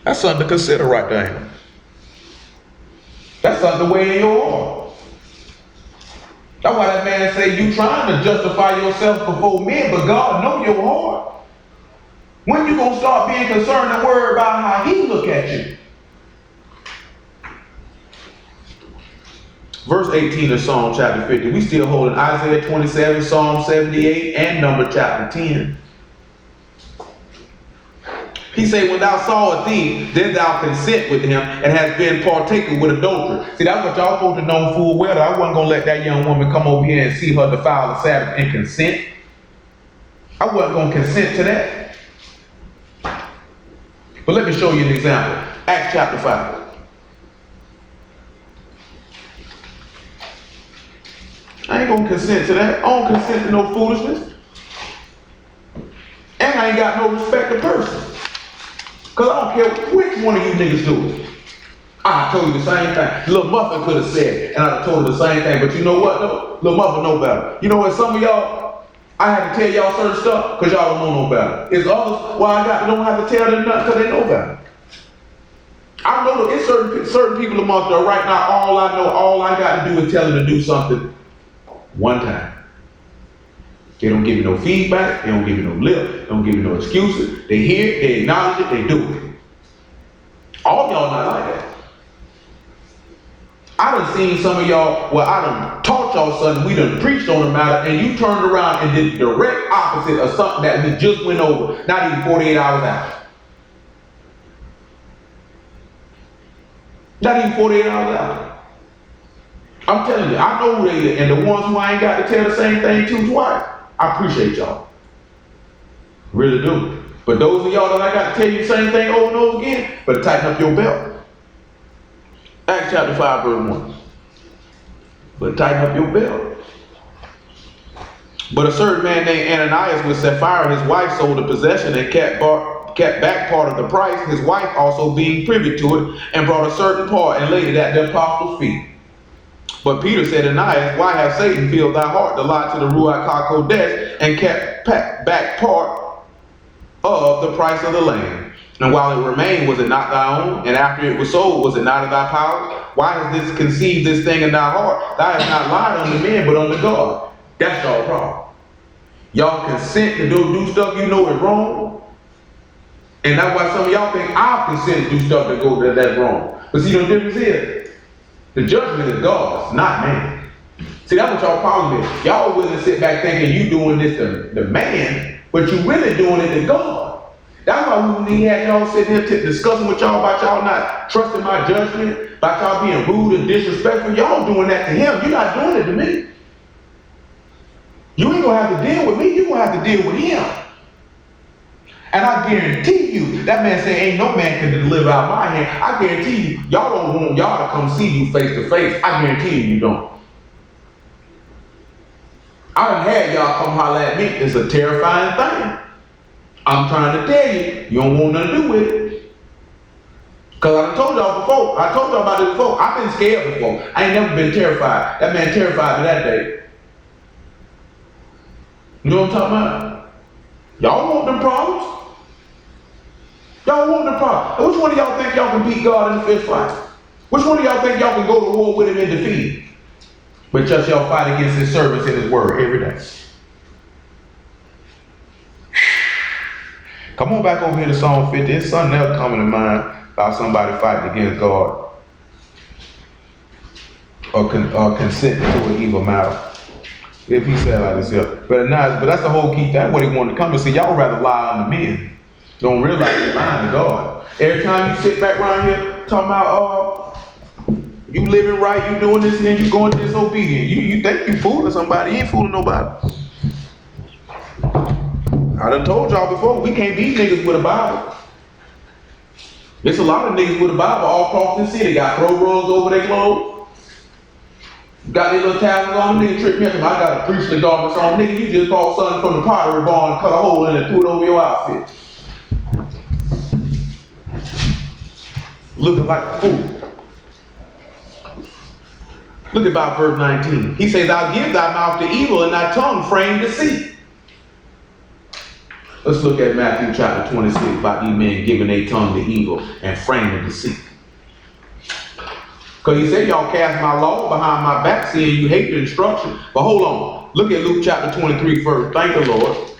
That's something to consider right there. That's something to weigh in your heart. That's why that man say you trying to justify yourself before men, but God know your heart. When you gonna start being concerned and worried about how he look at you? Verse 18 of Psalm chapter 50. We still holding Isaiah 27, Psalm 78, and number chapter 10. He say, when thou saw a thief, then thou consent with him, and hast been partaker with adultery. See, that's what y'all supposed to know full well. I wasn't gonna let that young woman come over here and see her defile the Sabbath and consent. I wasn't gonna consent to that. But let me show you an example. Acts chapter 5. I ain't gonna consent to that. I don't consent to no foolishness. And I ain't got no respect to person. Because I don't care which one of you niggas do it. I told you the same thing. Lil Muffin could have said it, and I told her the same thing. But you know what, though? Lil Muffin know better. You know what, some of y'all, I had to tell y'all certain stuff because y'all don't know no better. It's others, well, don't have to tell them nothing because they know better. I know that it's certain people amongst them right now, all I got to do is tell them to do something one time. They don't give me no feedback, they don't give me no lip, they don't give me no excuses. They hear it, they acknowledge it, they do it. All y'all not like that. I done seen some of y'all, well, I done taught y'all something, we done preached on the matter, and you turned around and did the direct opposite of something that we just went over, not even 48 hours out. Not even 48 hours out. I'm telling you, I know who they are, and the ones who I ain't got to tell the same thing to twice, I appreciate y'all. Really do. But those of y'all that I got to tell you the same thing over and over again, better tighten up your belt. Acts chapter 5, verse 1. But tighten up your belt. But a certain man named Ananias with Sapphira, his wife, sold a possession and kept back part of the price, his wife also being privy to it, and brought a certain part and laid it at the apostles' feet. But Peter said, Ananias, why has Satan filled thy heart to lie to the Ruach HaKodesh and kept back part of the price of the land? And while it remained, was it not thy own? And after it was sold, was it not of thy power? Why has this conceived this thing in thy heart? Thou hast not lied unto men, but unto God. That's y'all problem. Y'all consent to do stuff you know is wrong. And that's why some of y'all think I'll consent to do stuff that's wrong. But see, the difference is, the judgment is God's, not man. See, that's what y'all problem is. Y'all willing to sit back thinking you doing this to man, but you really doing it to God. That's why when we had y'all sitting here discussing with y'all about y'all not trusting my judgment, about y'all being rude and disrespectful, y'all doing that to him. You're not doing it to me. You ain't gonna have to deal with me, you're gonna have to deal with him. And I guarantee you, that man say ain't no man can deliver out my hand. I guarantee you, y'all don't want y'all to come see you face to face. I guarantee you, you don't. I done had y'all come holler at me. It's a terrifying thing. I'm trying to tell you, you don't want nothing to do with it. Because I told y'all before, I told y'all about it before. I've been scared before. I ain't never been terrified. That man terrified me that day. You know what I'm talking about? Y'all want them problems? Y'all want them problems. And which one of y'all think y'all can beat God in the fist fight? Which one of y'all think y'all can go to war with him and defeat him? But just y'all fight against his servants in his word every day. Come on back over here to Psalm 50. There's something else coming to mind about somebody fighting against God or consenting to an evil matter. If he said like this here. But that's the whole key thing. What he wanted to come and see. Y'all rather lie on the men. Don't realize you're lying to God. Every time you sit back around here talking about you living right, you doing this, and then you going disobedient. You think you fooling somebody, you ain't fooling nobody. I done told y'all before, we can't be niggas with a Bible. There's a lot of niggas with a Bible all across the city. Got throw rugs over their clothes. Got their little tassels on. Nigga trick me up. I gotta preach the garment song. Nigga, you just bought something from the pottery barn and cut a hole in it and threw it over your outfit. Looking like a fool. Look at about verse 19. He says, I'll give thy mouth to evil and thy tongue frame deceit. Let's look at Matthew chapter 26 about these men giving their tongue to evil and framing deceit. Because he said y'all cast my law behind my back, saying you hate the instruction. But hold on. Look at Luke chapter 23 first. Thank the Lord.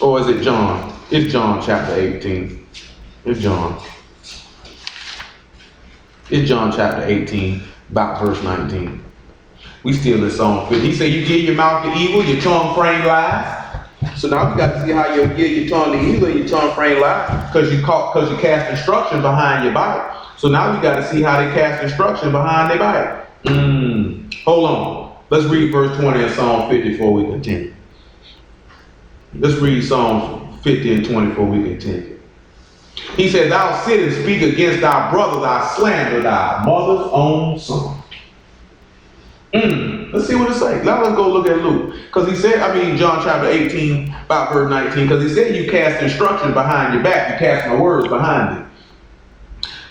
Or is it John? It's John chapter 18. It's John. It's John chapter 18, about verse 19. We still in Psalm 50. He said you give your mouth to evil, your tongue frame lies. So now we got to see how you give your tongue to evil, your tongue frame lies, because you cast instruction behind your Bible. So now we got to see how they cast instruction behind their Bible. Hold on. Let's read verse 20 in Psalm 50 before we continue. Let's read Psalms 50 and 20 before we continue. He said, thou sit and speak against thy brother, thy slander thy mother's own son. Let's see what it says. Now let's go look at Luke. Because he said, John chapter 18, about verse 19, because he said you cast instruction behind your back, you cast my words behind it.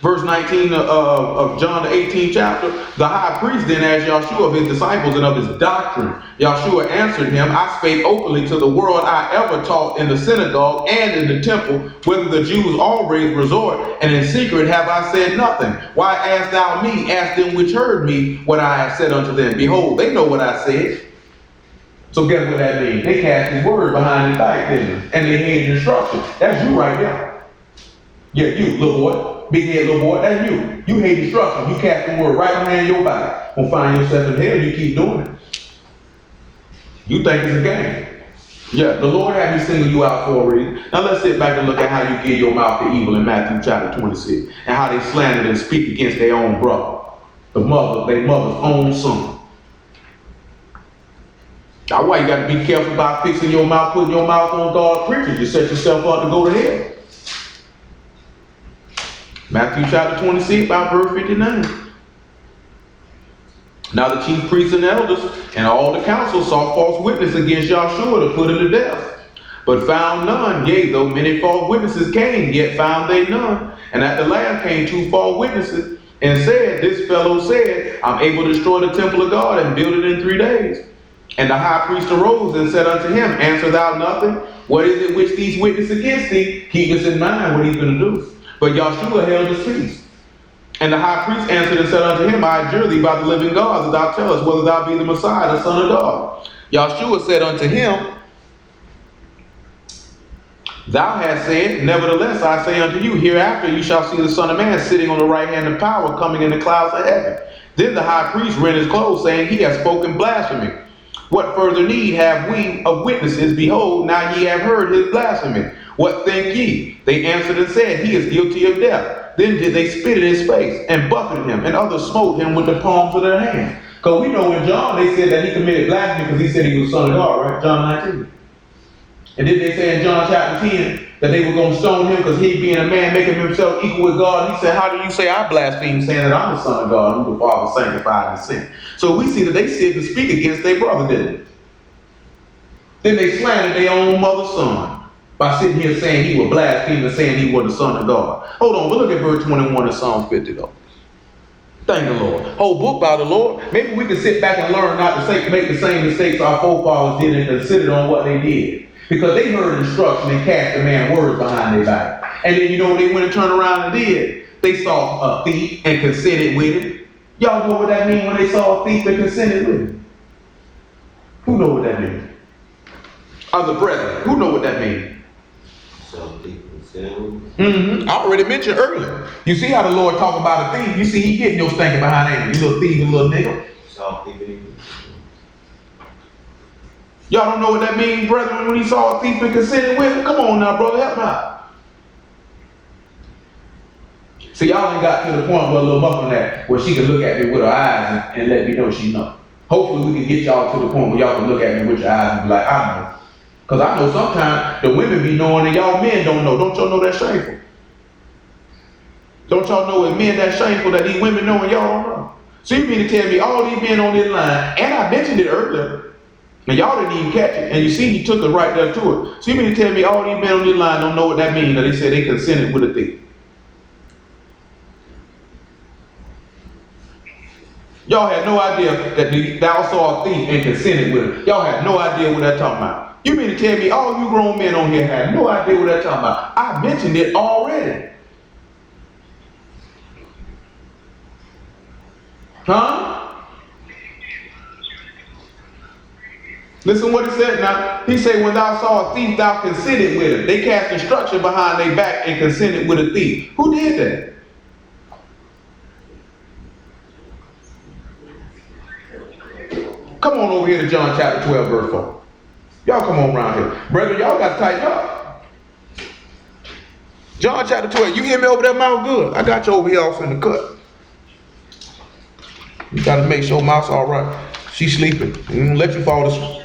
Verse 19 of John the 18th chapter, the high priest then asked Yahshua of his disciples and of his doctrine. Yahshua answered him, I spake openly to the world, I ever taught in the synagogue and in the temple, whither the Jews always resort, and in secret have I said nothing. Why ask thou me? Ask them which heard me what I have said unto them. Behold, they know what I said. So guess what that means? They cast his word behind his back, didn't they? And they hated instruction. That's you right there. Yeah, you, little boy. Big head little boy, that's you. You hate instruction. You cast the word right behind your back. Gonna find yourself in hell, you keep doing it. You think it's a game. Yeah, the Lord had me single you out for a reason. Now let's sit back and look at how you give your mouth to evil in Matthew chapter 26. And how they slandered and speak against their own brother. Their mother's own son. That's why you got to be careful about fixing your mouth, putting your mouth on God's preachers. You set yourself up to go to hell. Matthew chapter 26, about verse 59. Now the chief priests and elders and all the council saw false witness against Yahshua to put him to death, but found none. Yea, though many false witnesses came, yet found they none. And at the last came two false witnesses, and said, this fellow said, I'm able to destroy the temple of God and build it in 3 days. And the high priest arose and said unto him, answer thou nothing? What is it which these witness against thee? Keep us in mind what he's going to do. But Yahshua held his peace. And the high priest answered and said unto him, I adjure thee by the living God, that thou tell us whether thou be the Messiah, the Son of God. Yahshua said unto him, thou hast said, nevertheless I say unto you, hereafter you shall see the Son of Man sitting on the right hand of power, coming in the clouds of heaven. Then the high priest rent his clothes, saying, he has spoken blasphemy. What further need have we of witnesses? Behold, now ye have heard his blasphemy. What think ye? They answered and said, he is guilty of death. Then did they spit in his face and buffeted him, and others smote him with the palms of their hands. Because we know in John they said that he committed blasphemy because he said he was the Son of God, right? John 19. And then they say in John chapter 10 that they were going to stone him because he being a man making himself equal with God. He said, how do you say I blaspheme, saying that I'm the Son of God, who the Father sanctified and sent? So we see that they said to speak against their brother, didn't they? Then they slandered their own mother's son by sitting here saying he was blaspheming and saying he was the Son of God. Hold on, we'll look at verse 21 of Psalm 50 though. Thank the Lord. Whole book by the Lord. Maybe we can sit back and learn not to make the same mistakes our forefathers did and consider on what they did. Because they heard instruction and cast a man's words behind their back. And then you know what they went and turned around and did? They saw a thief and consented with it. Y'all know what that means when they saw a thief and consented with it? Who know what that means? Other brethren, who know what that means? I already mentioned earlier. You see how the Lord talk about a thief? You see he getting your stinking behind him. You little thief, you little nigga. Y'all don't know what that means, brethren, when he saw a thief and consented with him? Come on now, brother, help me out. See, y'all ain't got to the point where a little muffin at where she can look at me with her eyes and let me know she know. Hopefully we can get y'all to the point where y'all can look at me with your eyes and be like, I know. Because I know sometimes the women be knowing and y'all men don't know. Don't y'all know that's shameful? Don't y'all know as men that's shameful that these women know and y'all don't know? So you mean to tell me all these men on this line, and I mentioned it earlier, and y'all didn't even catch it, and you see he took us right there to it. So you mean to tell me all these men on this line don't know what that means, that they said they consented with a thief? Y'all had no idea that thou saw a thief and consented with him. Y'all had no idea what that's talking about. You mean to tell me all you grown men on here have no idea what that's talking about? I mentioned it already. Huh? Listen what he said now. He said, when thou saw a thief, thou consented with him. They cast instruction behind their back and consented with a thief. Who did that? Come on over here to John chapter 12, verse 4. Y'all come on around here. Brother, y'all got to tighten up. John chapter 12. You hear me over there, Mount Good? I got you over here off in the cut. You got to make sure Mouth's all right. She's sleeping. Let you fall asleep.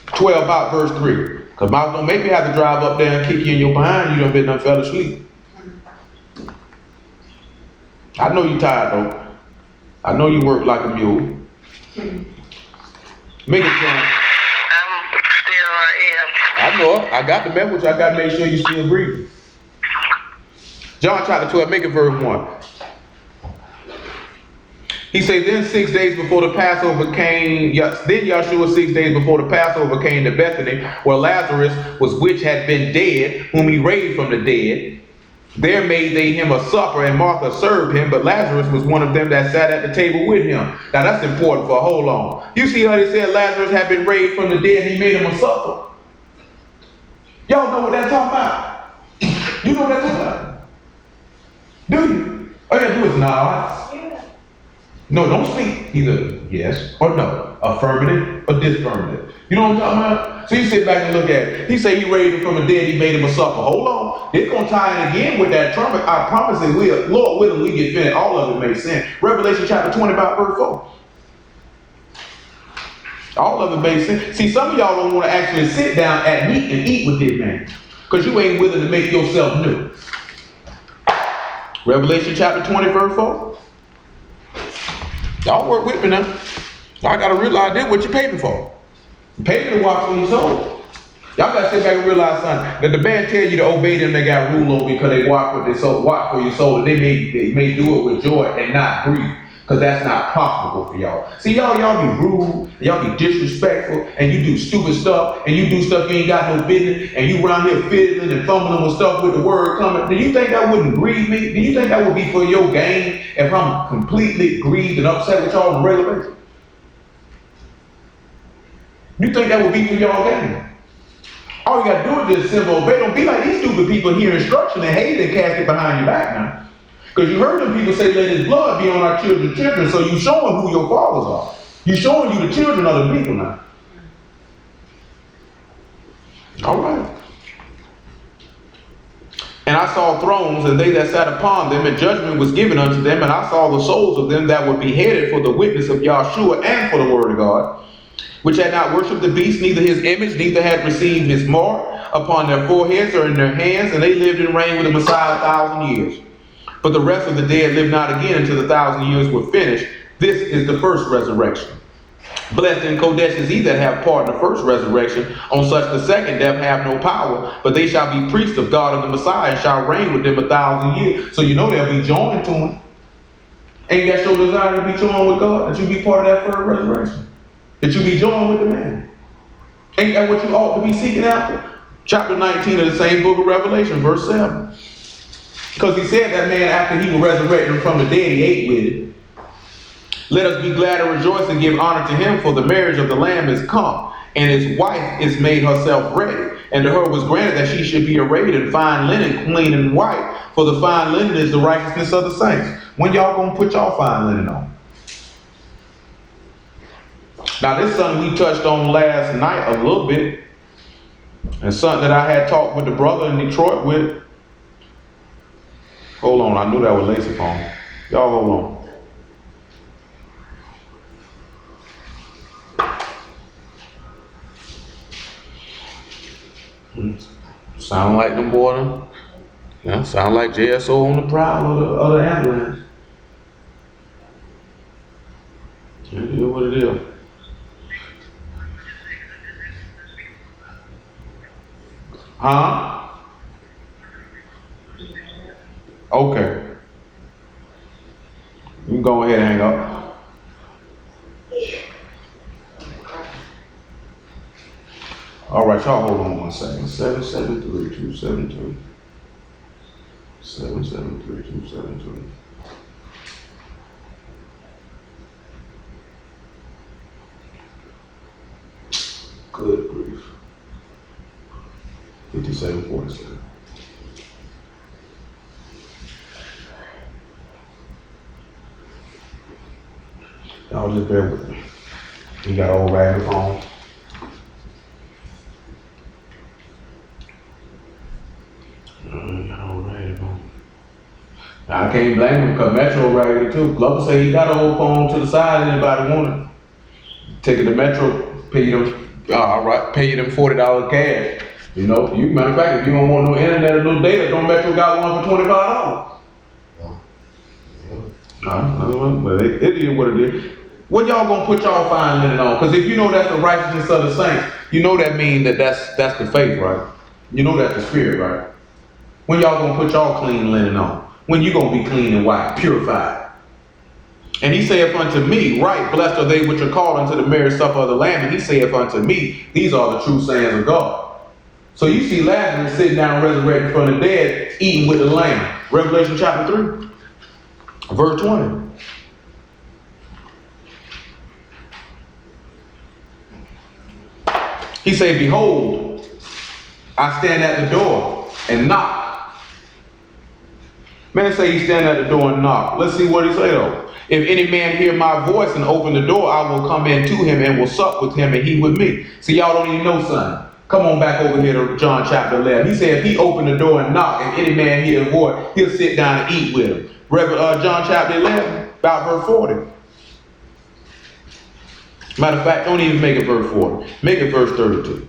12 about verse 3. Because Mouth don't make me have to drive up there and kick you in your behind. You done been done fell asleep. I know you tired though. I know you work like a mule. Make it John. I'm still here. I know it. I got the message. I got to make sure you still breathing. John chapter 12, make it verse 1. He said, then 6 days before the Passover came, then Yahshua 6 days before the Passover came to Bethany, where Lazarus was, which had been dead, whom he raised from the dead. There made they him a supper, and Martha served him, but Lazarus was one of them that sat at the table with him. Now that's important for hold on. You see how they said Lazarus had been raised from the dead, and he made him a supper. Y'all know what that's talking about? You know what that's talking about? Do you? All you gotta do is nod. No, don't speak either yes or no, affirmative or disaffirmative. You know what I'm talking about? So you sit back and look at it. He said he raised him from the dead, he made him a supper. Hold on. It's going to tie in again with that trumpet. I promise it will. Lord willing, we get finished. All of it makes sense. Revelation chapter 20 about verse 4. All of it makes sense. See, some of y'all don't want to actually sit down at meat and eat with this man because you ain't willing to make yourself new. Revelation chapter 20 verse 4. Y'all work with me now. Y'all got to realize this what you paid me for. You paid me to watch for your soul. Y'all got to sit back and realize something. That the man tell you to obey them they got rule over because they watch for their soul, watch for your soul. And they may do it with joy and not grief. Because that's not profitable for y'all. See, y'all be rude, y'all be disrespectful, and you do stupid stuff, and you do stuff you ain't got no business, and you around here fiddling and fumbling with stuff with the word coming. Do you think that wouldn't grieve me? Do you think that would be for your gain if I'm completely grieved and upset with y'all on a regular basis? You think that would be for y'all gain? All you gotta do is just simple obey. Don't be like these stupid people hear instruction and hate and cast it behind your back now. Because you heard them people say, let his blood be on our children's children, so you showing who your fathers are. You showing you the children of the people now. All right. And I saw thrones, and they that sat upon them, and judgment was given unto them, and I saw the souls of them that were beheaded for the witness of Yahshua and for the word of God, which had not worshipped the beast, neither his image, neither had received his mark upon their foreheads or in their hands, and they lived and reigned with the Messiah 1,000 years. But the rest of the dead lived not again until the 1,000 years were finished. This is the first resurrection. Blessed and Kodesh is he that have part in the first resurrection. On such the second death have no power, but they shall be priests of God and the Messiah, and shall reign with them 1,000 years. So you know they'll be joined to him. Ain't that your desire to be joined with God? That you be part of that first resurrection? That you be joined with the man? Ain't that what you ought to be seeking after? Chapter 19 of the same book of Revelation, verse 7. Because he said that man, after he was resurrected from the dead, he ate with it. Let us be glad and rejoice and give honor to him, for the marriage of the Lamb is come, and his wife is made herself ready. And to her was granted that she should be arrayed in fine linen, clean and white, for the fine linen is the righteousness of the saints. When y'all gonna put y'all fine linen on? Now this is something we touched on last night a little bit, and something that I had talked with the brother in Detroit with. Hold on, I knew that was Lacey phone. Y'all hold on. Sound like them boy, yeah, sound like JSO on the prowl of the other ambulance. It is what it is. Huh? Okay. You can go ahead and hang up. All right, y'all hold on 1 second. 773-272. 773-272. 7:47. Y'all just bear with me. You got old ragged phone. Got old ragged phone. I can't blame him because Metro ragged too. Glover say he got an old phone to the side. Anybody want it? Take it to Metro, pay you them, pay you them $40 cash. You know, matter of fact, if you don't want no internet or no data, don't Metro got one for $25. But it is what it is. What y'all gonna put y'all fine linen on? Because if you know that's the righteousness of the saints, you know that mean that's the faith, right? You know that's the spirit, right? When y'all gonna put y'all clean linen on? When you gonna be clean and white, purified? And he saith unto me, right, blessed are they which are called unto the marriage supper of the Lamb. And he saith unto me, these are the true sayings of God. So you see Lazarus sitting down resurrected from the dead, eating with the Lamb. Revelation chapter 3, verse 20. He said, behold, I stand at the door and knock. Man say he stand at the door and knock. Let's see what he say though. If any man hear my voice and open the door, I will come in to him and will sup with him and he with me. See, y'all don't even know something. Come on back over here to John chapter 11. He said if he open the door and knock, and any man hear a voice, he'll sit down and eat with him. John chapter 11, about verse 40. Matter of fact, don't even make it verse 40. Make it verse 32.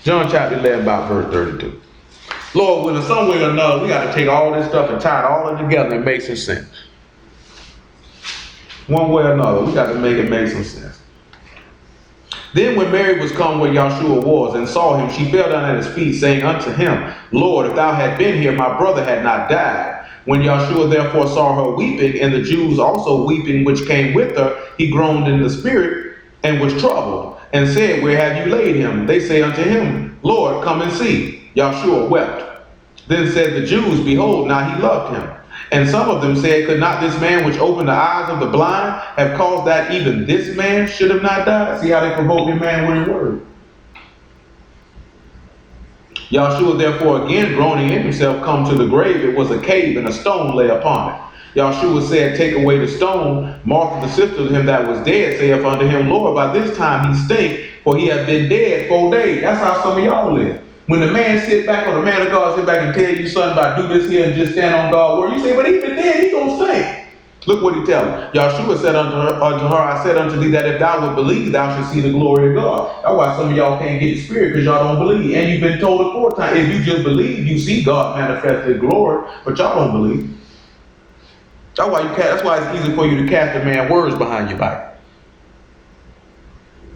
John chapter 11, about verse 32. Lord, willing, some way or another, we got to take all this stuff and tie it all together and make some sense. One way or another, we got to make it make some sense. Then when Mary was come where Yahshua was and saw him, she fell down at his feet, saying unto him, Lord, if thou had been here, my brother had not died. When Yahshua therefore saw her weeping, and the Jews also weeping which came with her, he groaned in the spirit, and was troubled, and said, where have you laid him? They say unto him, Lord, come and see. Yahshua wept. Then said the Jews, behold, now he loved him. And some of them said, could not this man which opened the eyes of the blind have caused that even this man should have not died? See how they provoked the man with his word. Yahshua therefore again groaning in himself come to the grave. It was a cave and a stone lay upon it. Yahshua said, take away the stone. Martha the sister of him that was dead saith unto him, Lord, by this time he stink, for he had been dead 4 days. That's how some of y'all live. When the man sit back or the man of God sit back and tell you something about do this here and just stand on God's word, you say, but he been dead, he gonna stink. Look what he tell him. Yahshua said unto her, I said unto thee that if thou would believe, thou should see the glory of God. That's why some of y'all can't get the spirit, because y'all don't believe. And you've been told it 4 times. If you just believe, you see God manifested glory, but y'all don't believe. That's why it's easy for you to cast a man's words behind your back.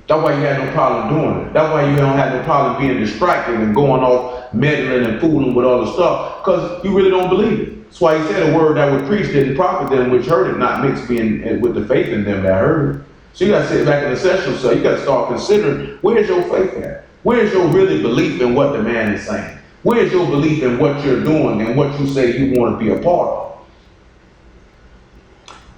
That's why you had no problem doing it. That's why you don't have no problem being distracted and going off meddling and fooling with other stuff, because you really don't believe it. That's why he said a word that would preach didn't profit them which heard it, not mixed being with the faith in them that heard it. So you got to sit back and assess yourself. You got to start considering, where's your faith at? Where's your really belief in what the man is saying? Where's your belief in what you're doing and what you say you want to be a part of?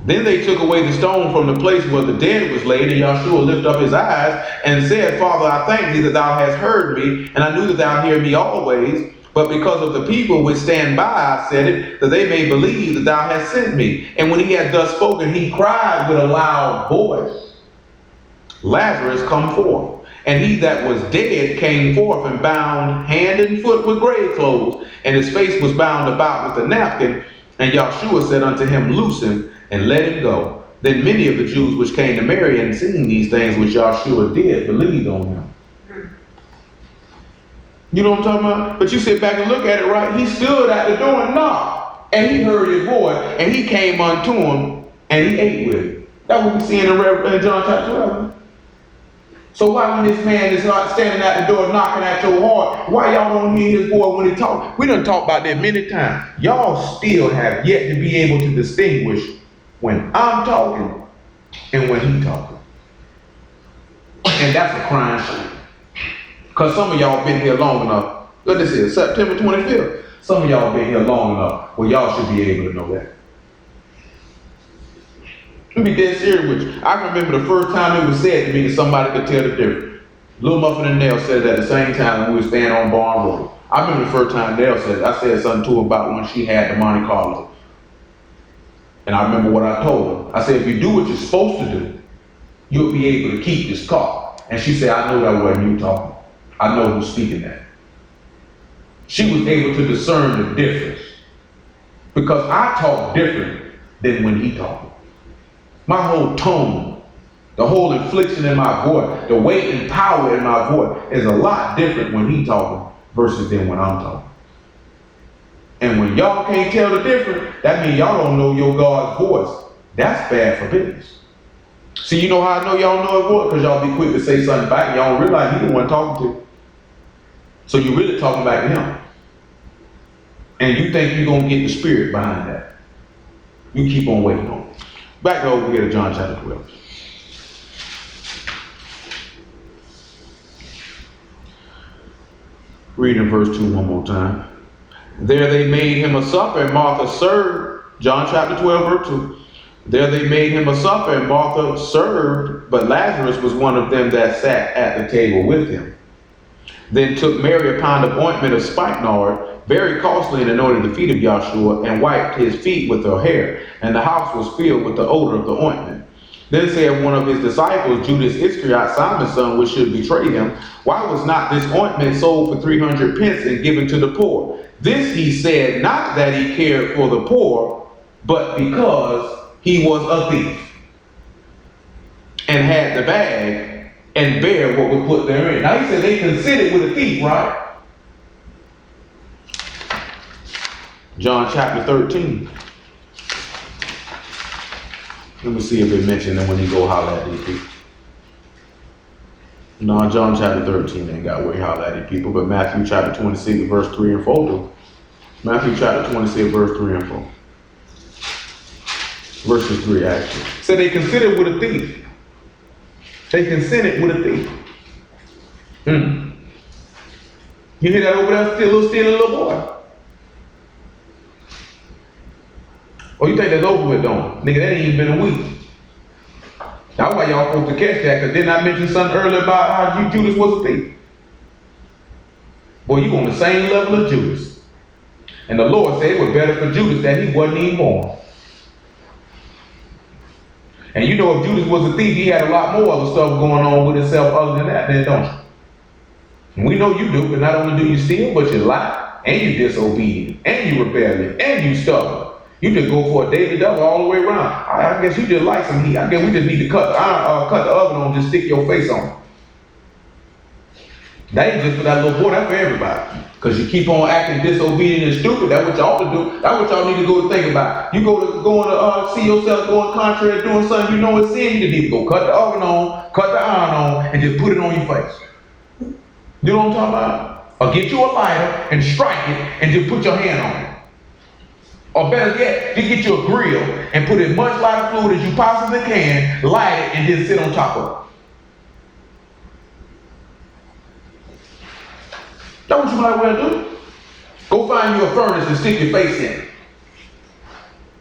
Then they took away the stone from the place where the dead was laid, and Yahshua lifted up his eyes and said, Father, I thank thee that thou hast heard me, and I knew that thou hear me always. But because of the people which stand by, I said it, that they may believe that thou hast sent me. And when he had thus spoken, he cried with a loud voice, Lazarus, come forth. And he that was dead came forth and bound hand and foot with grave clothes, and his face was bound about with a napkin. And Yahshua said unto him, loose him, and let him go. Then many of the Jews which came to Mary and seeing these things which Yahshua did, believed on him. You know what I'm talking about? But you sit back and look at it, right? He stood at the door and knocked, and he heard his voice, and he came unto him, and he ate with him. That's what we see in John chapter 11. So why when this man is not standing at the door knocking at your heart, why y'all don't hear his voice when he talk? We done talked about that many times. Y'all still have yet to be able to distinguish when I'm talking and when he talking. And that's a crying shame. Because some of y'all been here long enough. Look, this is September 25th. Some of y'all been here long enough where y'all should be able to know that. Let me be dead serious with you. I can remember the first time it was said to me that somebody could tell the difference. Lil Muffin and Nell said it at the same time when we were staying on Barn Road. I remember the first time Nell said it. I said something to her about when she had the Monte Carlo. And I remember what I told her. I said, if you do what you're supposed to do, you'll be able to keep this car. And she said, I know that wasn't you talking. I know who's speaking that. She was able to discern the difference. Because I talk different than when he talked. My whole tone, the whole inflection in my voice, the weight and power in my voice is a lot different when he talking versus than when I'm talking. And when y'all can't tell the difference, that means y'all don't know your God's voice. That's bad for business. See, you know how I know y'all know his voice? Because y'all be quick to say something back and y'all don't realize he the one talking to. So you're really talking back to him. And you think you're going to get the spirit behind that. You keep on waiting on it. Back over here to John chapter 12. Reading verse 2 one more time. There they made him a supper, and Martha served. John chapter 12, verse 2. There they made him a supper, and Martha served, but Lazarus was one of them that sat at the table with him. Then took Mary a pound of ointment of spikenard, very costly, and anointed the feet of Yahshua, and wiped his feet with her hair. And the house was filled with the odor of the ointment. Then said one of his disciples, Judas Iscariot, Simon's son, which should betray him, why was not this ointment sold for 300 pence and given to the poor? This he said, not that he cared for the poor, but because he was a thief, and had the bag, and bare what was put therein. Now he said they considered with a thief, right? John chapter 13. Let me see if it mentioned them when he go holler at these people. No, John chapter 13 ain't got where he holler at these people, but Matthew chapter 26, verse 3 and 4 do. Matthew chapter 26, verse 3 and 4. Verses 3 actually. So they considered with a thief. They consented with a thief. You hear that over there, still stealing little boy? Oh, you think that's over with, don't you? Nigga, that ain't even been a week. That's why y'all supposed to catch that, because didn't I mention something earlier about how Judas was a thief? Boy, you on the same level of Judas. And the Lord said it was better for Judas that he wasn't even born. And you know if Judas was a thief, he had a lot more other stuff going on with himself other than that, then don't you? And we know you do, but not only do you steal, but you lie, and you disobedient, and you rebellious, and you stubborn. You just go for a daily double all the way around. I guess you just like some heat. I guess we just need to cut the oven on, just stick your face on it. That ain't just for that little boy, that's for everybody. Because you keep on acting disobedient and stupid, that's what y'all to do. That's what y'all need to go to think about. You going to see yourself going contrary, doing something you know is sin, you need to go cut the oven on, cut the iron on, and just put it on your face. You know what I'm talking about? Or get you a lighter and strike it and just put your hand on it. Or better yet, just get you a grill and put as much lighter fluid as you possibly can, light it, and just sit on top of it. That's what you might well do. Go find you a furnace and stick your face in it.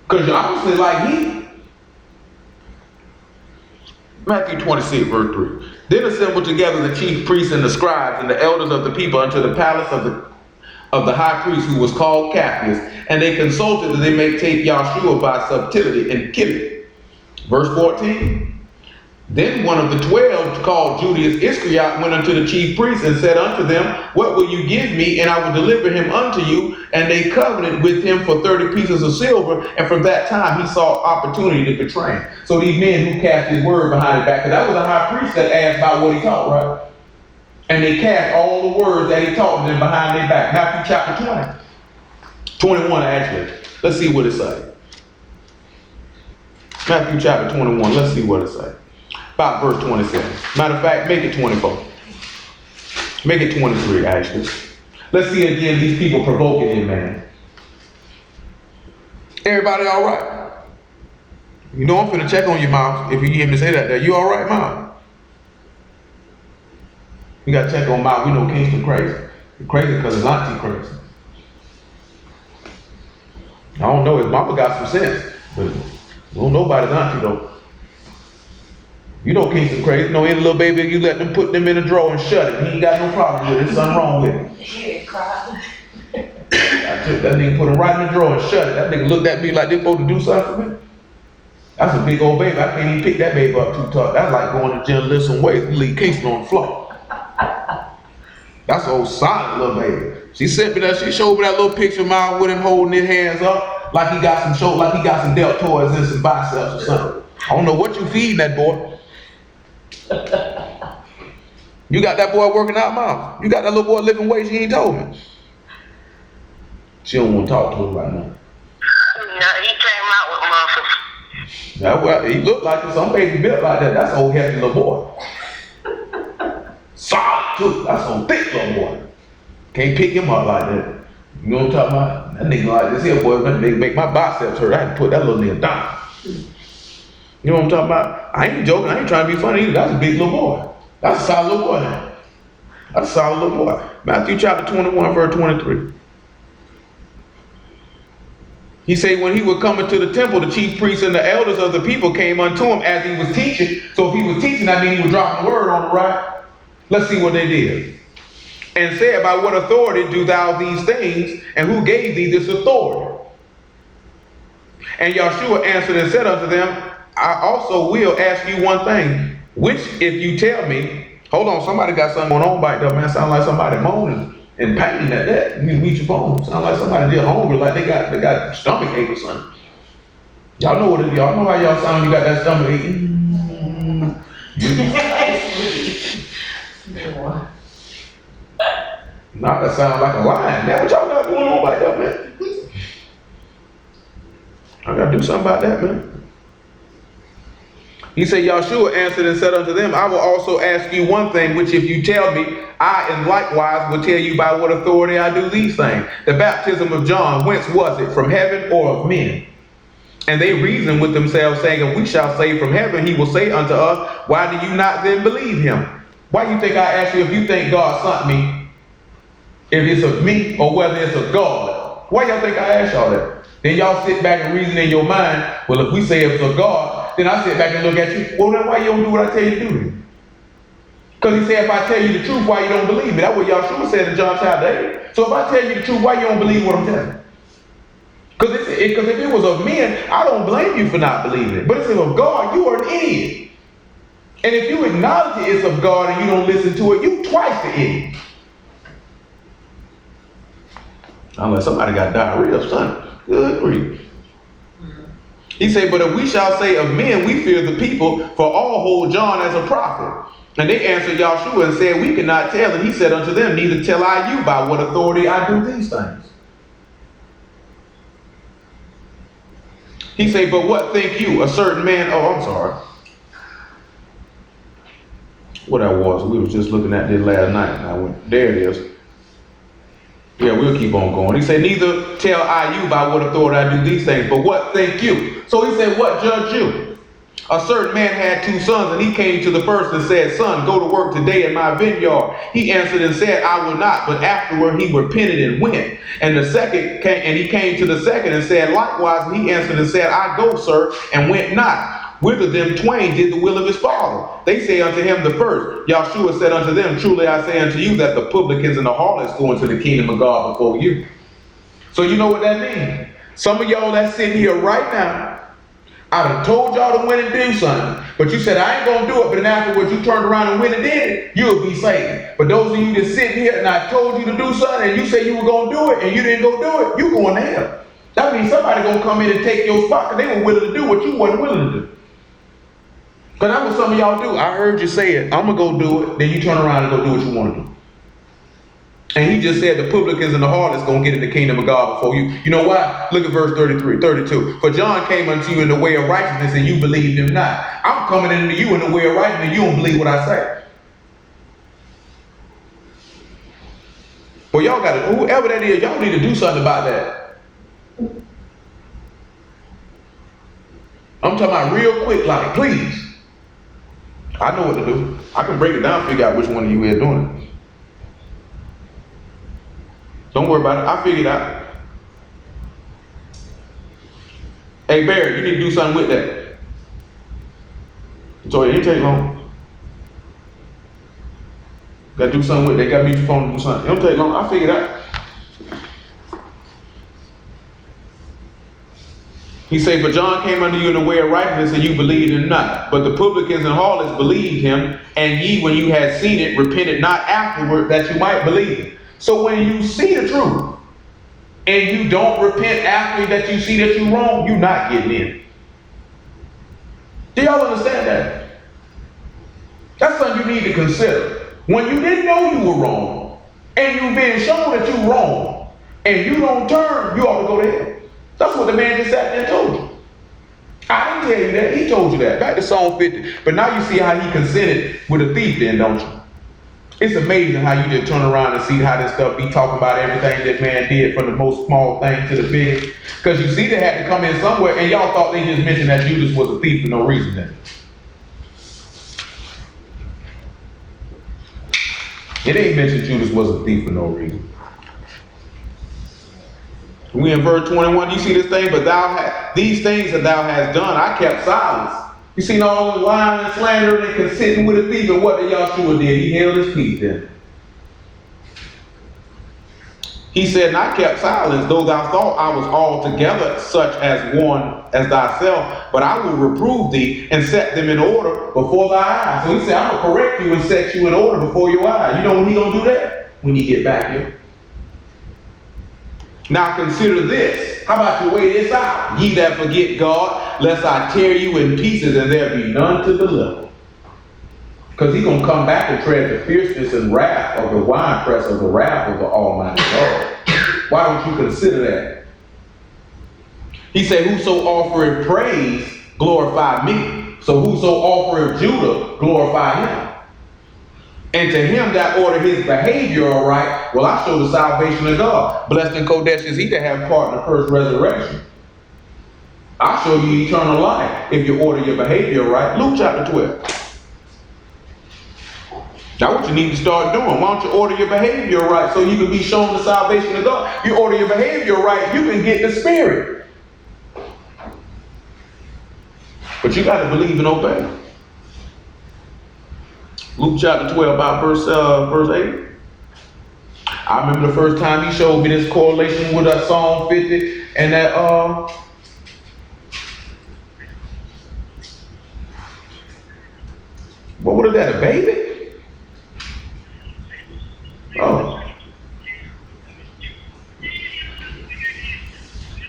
Because you're obviously like me. Matthew 26, verse 3. Then assembled together the chief priests and the scribes and the elders of the people unto the palace of the high priest, who was called Caiaphas, and they consulted that they may take Yahshua by subtlety and kill him. Verse 14. Then one of the 12, called Judas Iscariot, went unto the chief priests and said unto them, what will you give me, and I will deliver him unto you? And they covenanted with him for 30 pieces of silver, and from that time he saw opportunity to betray him. So these men who cast his word behind his back, because that was a high priest that asked about what he taught, right? And they cast all the words that he taught them behind their back. Matthew chapter 20. 21 actually. Let's see what it says. Matthew chapter 21. Let's see what it says. About verse 27. Matter of fact, make it 24. Make it 23 actually. Let's see again these people provoking him, man. Everybody all right? You know I'm finna check on your mouth if you hear me say that there. You all right, mouth? We gotta check on mouth. We know Kingston crazy. He's crazy because his auntie crazy. I don't know, his mama got some sense, but don't know about his auntie though. You know Kingston crazy. You know any little baby, you let them put them in a drawer and shut it. He ain't got no problem with it. There's something wrong with it. Yeah, cried. I took that nigga, put him right in the drawer and shut it. That nigga looked at me like they supposed to do something for me. That's a big old baby. I can't even pick that baby up too tough. That's like going to gym lift some weights and leave Kingston on the floor. That's an old solid little baby. She sent me that, she showed me that little picture of mine with him holding his hands up like he got some like he got some deltoids and some biceps or something. I don't know what you feeding that boy. You got that boy working out, mom. You got that little boy lifting weights, you ain't told me. She don't want to talk to him right now. Yeah, he came out with muscles. That boy, he looked like it. Some baby built like that. That's an old hefty little boy. Solid too. That's an thick little boy. Can't pick him up like that. You know what I'm talking about? That nigga like this here boy, that nigga make my biceps hurt. I had to put that little nigga down. You know what I'm talking about? I ain't joking. I ain't trying to be funny either. That's a big little boy. That's a solid little boy now. That's a solid little boy. Matthew chapter 21, verse 23. He said when he would come into the temple, the chief priests and the elders of the people came unto him as he was teaching. So if he was teaching, that means he was dropping the word on the right. Let's see what they did. And said, by what authority do thou these things? And who gave thee this authority? And Yahshua answered and said unto them, I also will ask you one thing, which if you tell me, hold on, somebody got something going on back there, man. Sound like somebody moaning and painting at that. You need to meet your phone. Sound like somebody there hungry, like they got stomach ache or something. Y'all know what it is. Y'all know how y'all sound when you got that stomach ache. Nah, that sound like a lion. Man, what y'all got going on back there, man? I gotta do something about that, man. He said, Yahshua answered and said unto them, I will also ask you one thing, which if you tell me, I and likewise will tell you by what authority I do these things. The baptism of John, whence was it? From heaven or of men? And they reasoned with themselves, saying, if we shall say from heaven, he will say unto us, why do you not then believe him? Why do you think I asked you if you think God sent me, if it's of me or whether it's of God? Why y'all think I asked y'all that? Then y'all sit back and reason in your mind, well, if we say it's of God, then I sit back and look at you, well, then why you don't do what I tell you to do? Because he said, if I tell you the truth, why you don't believe me? That's what Yahshua said in John chapter 8. So if I tell you the truth, why you don't believe what I'm telling you? Because if it was of men, I don't blame you for not believing it. But if it's of God, you are an idiot. And if you acknowledge it's of God and you don't listen to it, you twice the idiot. Unless somebody got diarrhea or something. Good grief. He said, but if we shall say of men, we fear the people, for all hold John as a prophet. And they answered Yahshua and said, we cannot tell. And he said unto them, neither tell I you by what authority I do these things. He said, but what think you? A certain man, oh, I'm sorry. What that was, we was just looking at this last night. And I went, there it is. Yeah, we'll keep on going. He said, neither tell I you by what authority I do these things, but what think you? So he said, what judge you? A certain man had 2 sons, and he came to the first and said, son, go to work today in my vineyard. He answered and said, I will not. But afterward he repented and went. And the second came, and he came to the second and said, likewise. And he answered and said, I go, sir, and went not. Which of them twain did the will of his father? They say unto him the first. Yahshua said unto them, truly I say unto you that the publicans and the harlots go into the kingdom of God before you. So you know what that means? Some of y'all that's sitting here right now, I done told y'all to win and do something, but you said I ain't gonna do it, but then afterwards you turned around and went and did it, you'll be saved. But those of you that sitting here and I told you to do something and you said you were gonna do it and you didn't go do it, you going to hell. That means somebody gonna come in and take your spot because they were willing to do what you wasn't willing to do. Because that's what some of y'all do. I heard you say it, I'm gonna go do it, then you turn around and go do what you want to do. And he just said the publicans and the harlots gonna get in the kingdom of God before you. You know why? Look at verse 32. For John came unto you in the way of righteousness and you believed him not. I'm coming into you in the way of righteousness and you don't believe what I say. Well, y'all got to, whoever that is, y'all need to do something about that. I'm talking about real quick, like, please. I know what to do. I can break it down, figure out which one of you is doing it. Don't worry about it. I figured it out. Hey, Barry, you need to do something with that. So it didn't take long. Gotta do something with it. They got me your phone to do something. It don't take long. I figured out. He said, "For John came unto you in the way of righteousness, and you believed him not. But the publicans and harlots believed him, and ye, when you had seen it, repented not afterward, that you might believe." So when you see the truth, and you don't repent after that you see that you're wrong, you're not getting in. Do y'all understand that? That's something you need to consider. When you didn't know you were wrong, and you've been shown that you're wrong, and you don't turn, you ought to go to hell. That's what the man just sat there and told you. I didn't tell you that. He told you that. Back to Psalm 50. But now you see how he consented with a thief then, don't you? It's amazing how you just turn around and see how this stuff be talking about everything that man did, from the most small thing to the biggest. Because you see they had to come in somewhere, and y'all thought they just mentioned that Judas was a thief for no reason then. It ain't mentioned Judas was a thief for no reason. We in verse 21, you see this thing, but these things that thou hast done, I kept silence. You seen all the lying and slander and consenting with a thief, and what did Yahshua did? He held his peace then. He said, "And I kept silence, though thou thought I was altogether such as one as thyself, but I will reprove thee and set them in order before thy eyes." So he said, "I'm going to correct you and set you in order before your eyes." You know when he going to do that? When you get back here. Now consider this. How about you weigh this out? "Ye that forget God, lest I tear you in pieces, and there be none to deliver." Because he's going to come back and tread the fierceness and wrath of the winepress of the wrath of the Almighty God. Why don't you consider that? He said, "Whoso offereth praise, glorify me. So whoso offereth Judah, glorify him. And to him that order his behavior aright, will I show the salvation of God. Blessed and Kodesh is he that have part in the first resurrection. I'll show you eternal life if you order your behavior right." Luke chapter 12. Now what you need to start doing, why don't you order your behavior right so you can be shown the salvation of God? You order your behavior right, you can get the Spirit. But you got to believe and obey. Luke chapter 12, about verse 8. I remember the first time he showed me this correlation with that Psalm 50 and that what was that, a baby?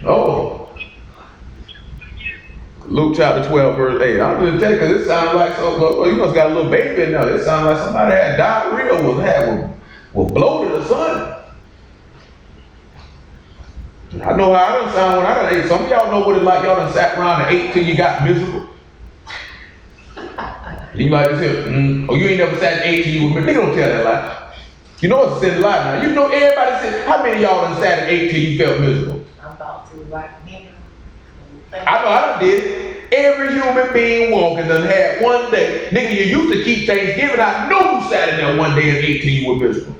Oh. Luke chapter 12, verse 8. I'm going to tell you, because it sounds like, you must got a little baby in there. It sounds like somebody had diarrhea, was bloated or something. I know how I done sound when I done ate. Some of y'all know what it's like. Y'all done sat around and ate till you got miserable. You like to say, oh, you ain't never sat and ate till you were miserable. They don't tell that lie. You know it's a sin lie now. You know everybody said, how many of y'all done sat and ate till you felt miserable? I'm about to like me. I know I done did it. Every human being walking done had one day. Nigga, you used to keep Thanksgiving. I know you sat in there one day and ate till you were miserable.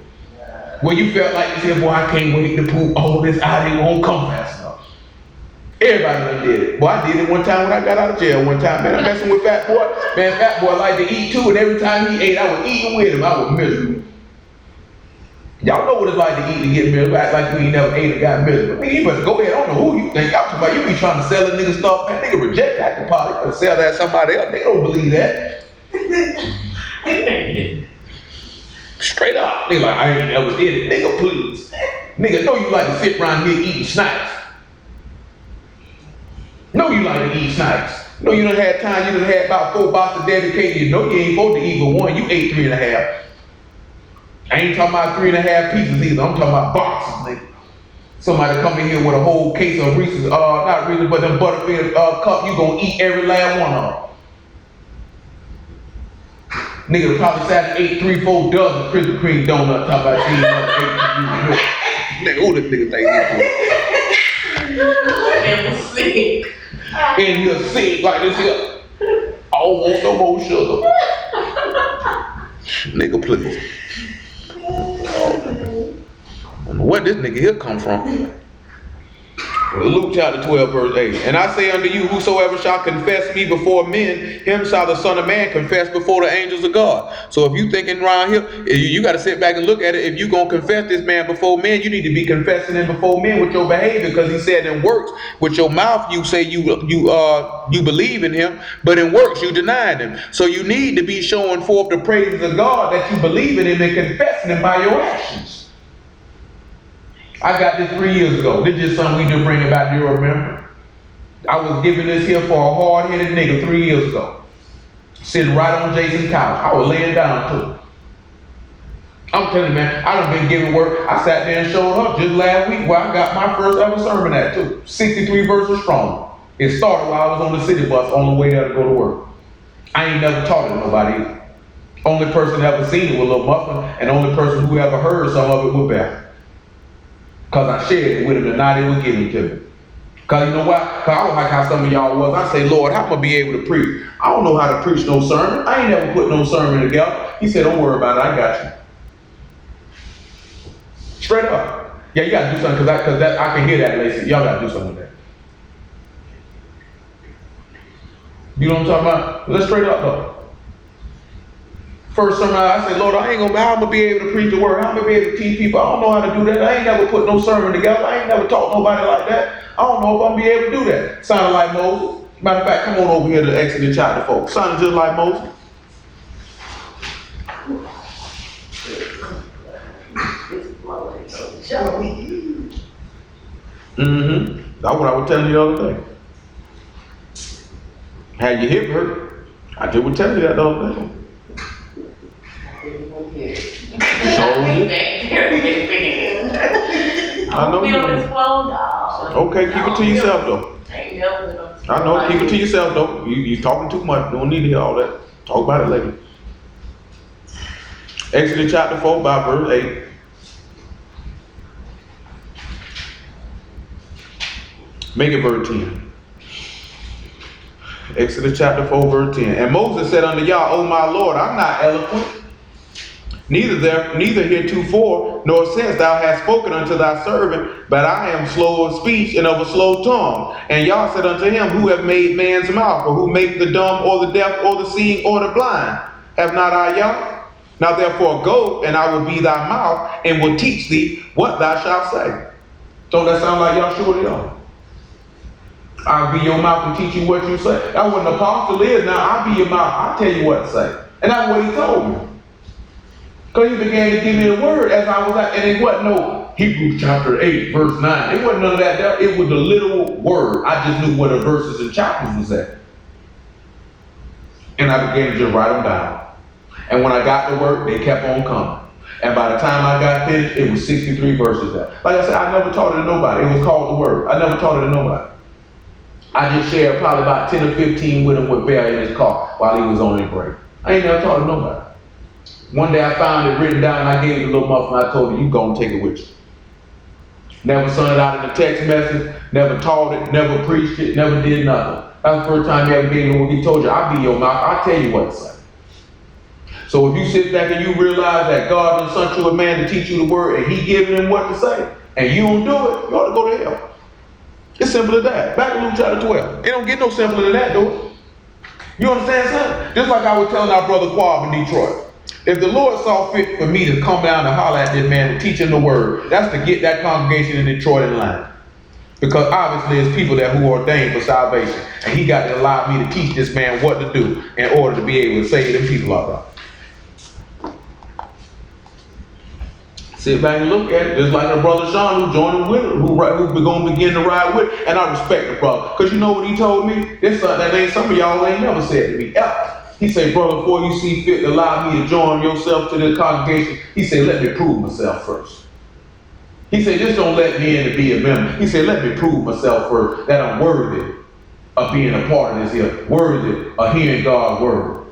When you felt like you said, boy, I can't wait to poop all this out, it won't come fast enough. Everybody done did it. Boy, I did it one time when I got out of jail one time. Man, I'm messing with Fat Boy. Man, Fat Boy liked to eat too, and every time he ate, I was eating with him. I was miserable. Y'all know what it's like to eat and get miserable. Act like we ain't never ate and got miserable. I mean, you must go ahead. I don't know who you think. I'm talking about. You be trying to sell a nigga stuff. Man, nigga reject that deposit. You better sell that to somebody else. They don't believe that. Straight up. They like, I ain't never did it. Nigga, please. Nigga, know you like to sit around here eating snacks. Know you like to eat snacks. Know you done had time, you done had about 4 boxes dedicated. You know you ain't supposed to eat but one. You ate 3.5. I ain't talking about 3.5 pieces either. I'm talking about boxes, nigga. Somebody come in here with a whole case of Reese's, not Reese's, but them Butterfield cup, you gonna eat every last one of them. Nigga probably sat and ate 3-4 dozen Krispy Kreme donuts, talking about she ain't nigga, who this nigga think he is? And he'll sick like this here. I don't want no more sugar. Nigga, please. I don't know where this nigga here come from. Luke chapter 12, verse 8. And I say unto you, whosoever shall confess me before men, him shall the Son of Man confess before the angels of God. So if you thinking around here, you got to sit back and look at it. If you going to confess this man before men, you need to be confessing him before men with your behavior, because he said in works, with your mouth you say you believe in him, but in works you denied him. So you need to be showing forth the praises of God that you believe in him and confessing him by your actions. I got this 3 years ago. This is something we just bring about, you remember? I was giving this here for a hard-headed nigga 3 years ago. Sitting right on Jason's couch. I was laying down too. I'm telling you, man, I done been giving work. I sat there and showed up just last week where I got my first ever sermon at too. 63 verses strong. It started while I was on the city bus on the way there to go to work. I ain't never taught it to nobody either. Only person that ever seen it was Lil Muffin, and the only person who ever heard some of it was Beth. Because I shared it with him and now they would give it to me. Because you know why? Because I don't like how some of y'all was. I say, Lord, how am I be able to preach? I don't know how to preach no sermon. I ain't never put no sermon together. He said, don't worry about it. I got you. Straight up. Yeah, you got to do something because I can hear that, Lacey. Y'all got to do something with that. You know what I'm talking about? Let's straight up though. First sermon, I say, Lord, how am I gonna be able to preach the word? How am I gonna be able to teach people? I don't know how to do that. I ain't never put no sermon together. I ain't never taught nobody like that. I don't know if I'm gonna be able to do that. Sounded like Moses. Matter of fact, come on over here to Exodus chapter 4. Sounded just like Moses. That's what I was telling you the other day. Had your hip hurt? I just was telling you that the other day. I know you. Okay, keep it to yourself though. I know, keep it to yourself though. You talking too much. Don't need to hear all that. Talk about it later. Exodus chapter 4 by verse 8. Make it verse 10. Exodus chapter 4 verse 10. And Moses said unto Yah, O my Lord, I'm not eloquent. Neither heretofore, nor since thou hast spoken unto thy servant, but I am slow of speech and of a slow tongue. And Yah said unto him, who have made man's mouth, or who make the dumb, or the deaf, or the seeing, or the blind? Have not I Yah? Now therefore go, and I will be thy mouth, and will teach thee what thou shalt say. Don't that sound like Yahshua to y'all? I'll be your mouth and teach you what you say. That's what an apostle is now. I'll be your mouth. I'll tell you what to say. And that's what he told me. Because he began to give me the word as I was at, and it wasn't no Hebrews chapter 8, verse 9. It wasn't none of that. It was the literal word. I just knew where the verses and chapters was at. And I began to just write them down. And when I got to work, they kept on coming. And by the time I got finished, it was 63 verses there. Like I said, I never taught it to nobody. It was called the word. I never taught it to nobody. I just shared probably about 10 or 15 with him with Bear in his car while he was on his break. I ain't never taught it to nobody. One day I found it written down and I gave it to Little Muffin. I told him, you go and take it with you. Never sent it out in a text message, never taught it, never preached it, never did nothing. That's the first time he ever gave it when he told you, I'll be your mouth, I'll tell you what to say. So if you sit back and you realize that God done sent you a man to teach you the word and he giving him what to say, and you don't do it, you ought to go to hell. It's simple as that. Back to Luke chapter 12. It don't get no simpler than that, though. You understand something? Just like I was telling our brother Quab in Detroit. If the Lord saw fit for me to come down and holler at this man to teach him the word, that's to get that congregation in Detroit in line. Because obviously it's people that who are ordained for salvation. And he got to allow me to teach this man what to do in order to be able to save them people out there. Sit back and look at it, just like our brother Sean who joined with him, who we're going to begin to ride with. And I respect the brother. Because you know what he told me? This something that ain't some of y'all ain't never said to me ever. He said, brother, before you see fit to allow me to join yourself to the congregation, he said, let me prove myself first. He said, just don't let me in to be a member. He said, let me prove myself first that I'm worthy of being a part of this here, worthy of hearing God's word.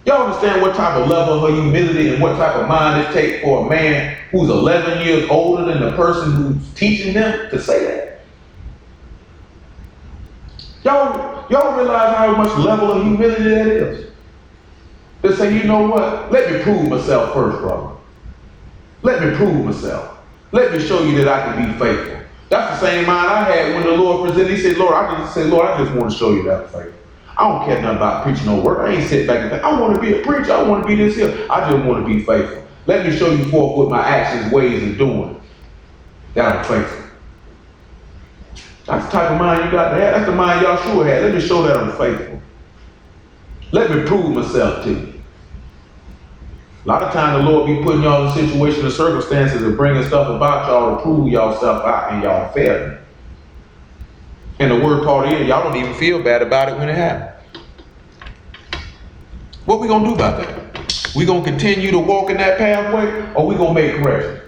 Y'all understand what type of level of humility and what type of mind it takes for a man who's 11 years older than the person who's teaching them to say that? Y'all realize how much level of humility that is? To say, you know what? Let me prove myself first, brother. Let me prove myself. Let me show you that I can be faithful. That's the same mind I had when the Lord presented. He said, Lord, I just want to show you that faith. I don't care nothing about preaching no word. I ain't sit back and think, I want to be a preacher. I want to be this here. I just want to be faithful. Let me show you forth with my actions, ways, and doing that I'm faithful. That's the type of mind you got to have. That's the mind Yahshua had. Let me show that I'm faithful. Let me prove myself to you. A lot of times the Lord be putting y'all in situations and circumstances and bringing stuff about y'all to prove y'allself out and y'all fail. And the word part is, y'all don't even feel bad about it when it happens. What we gonna do about that? We gonna continue to walk in that pathway, or we gonna make correction?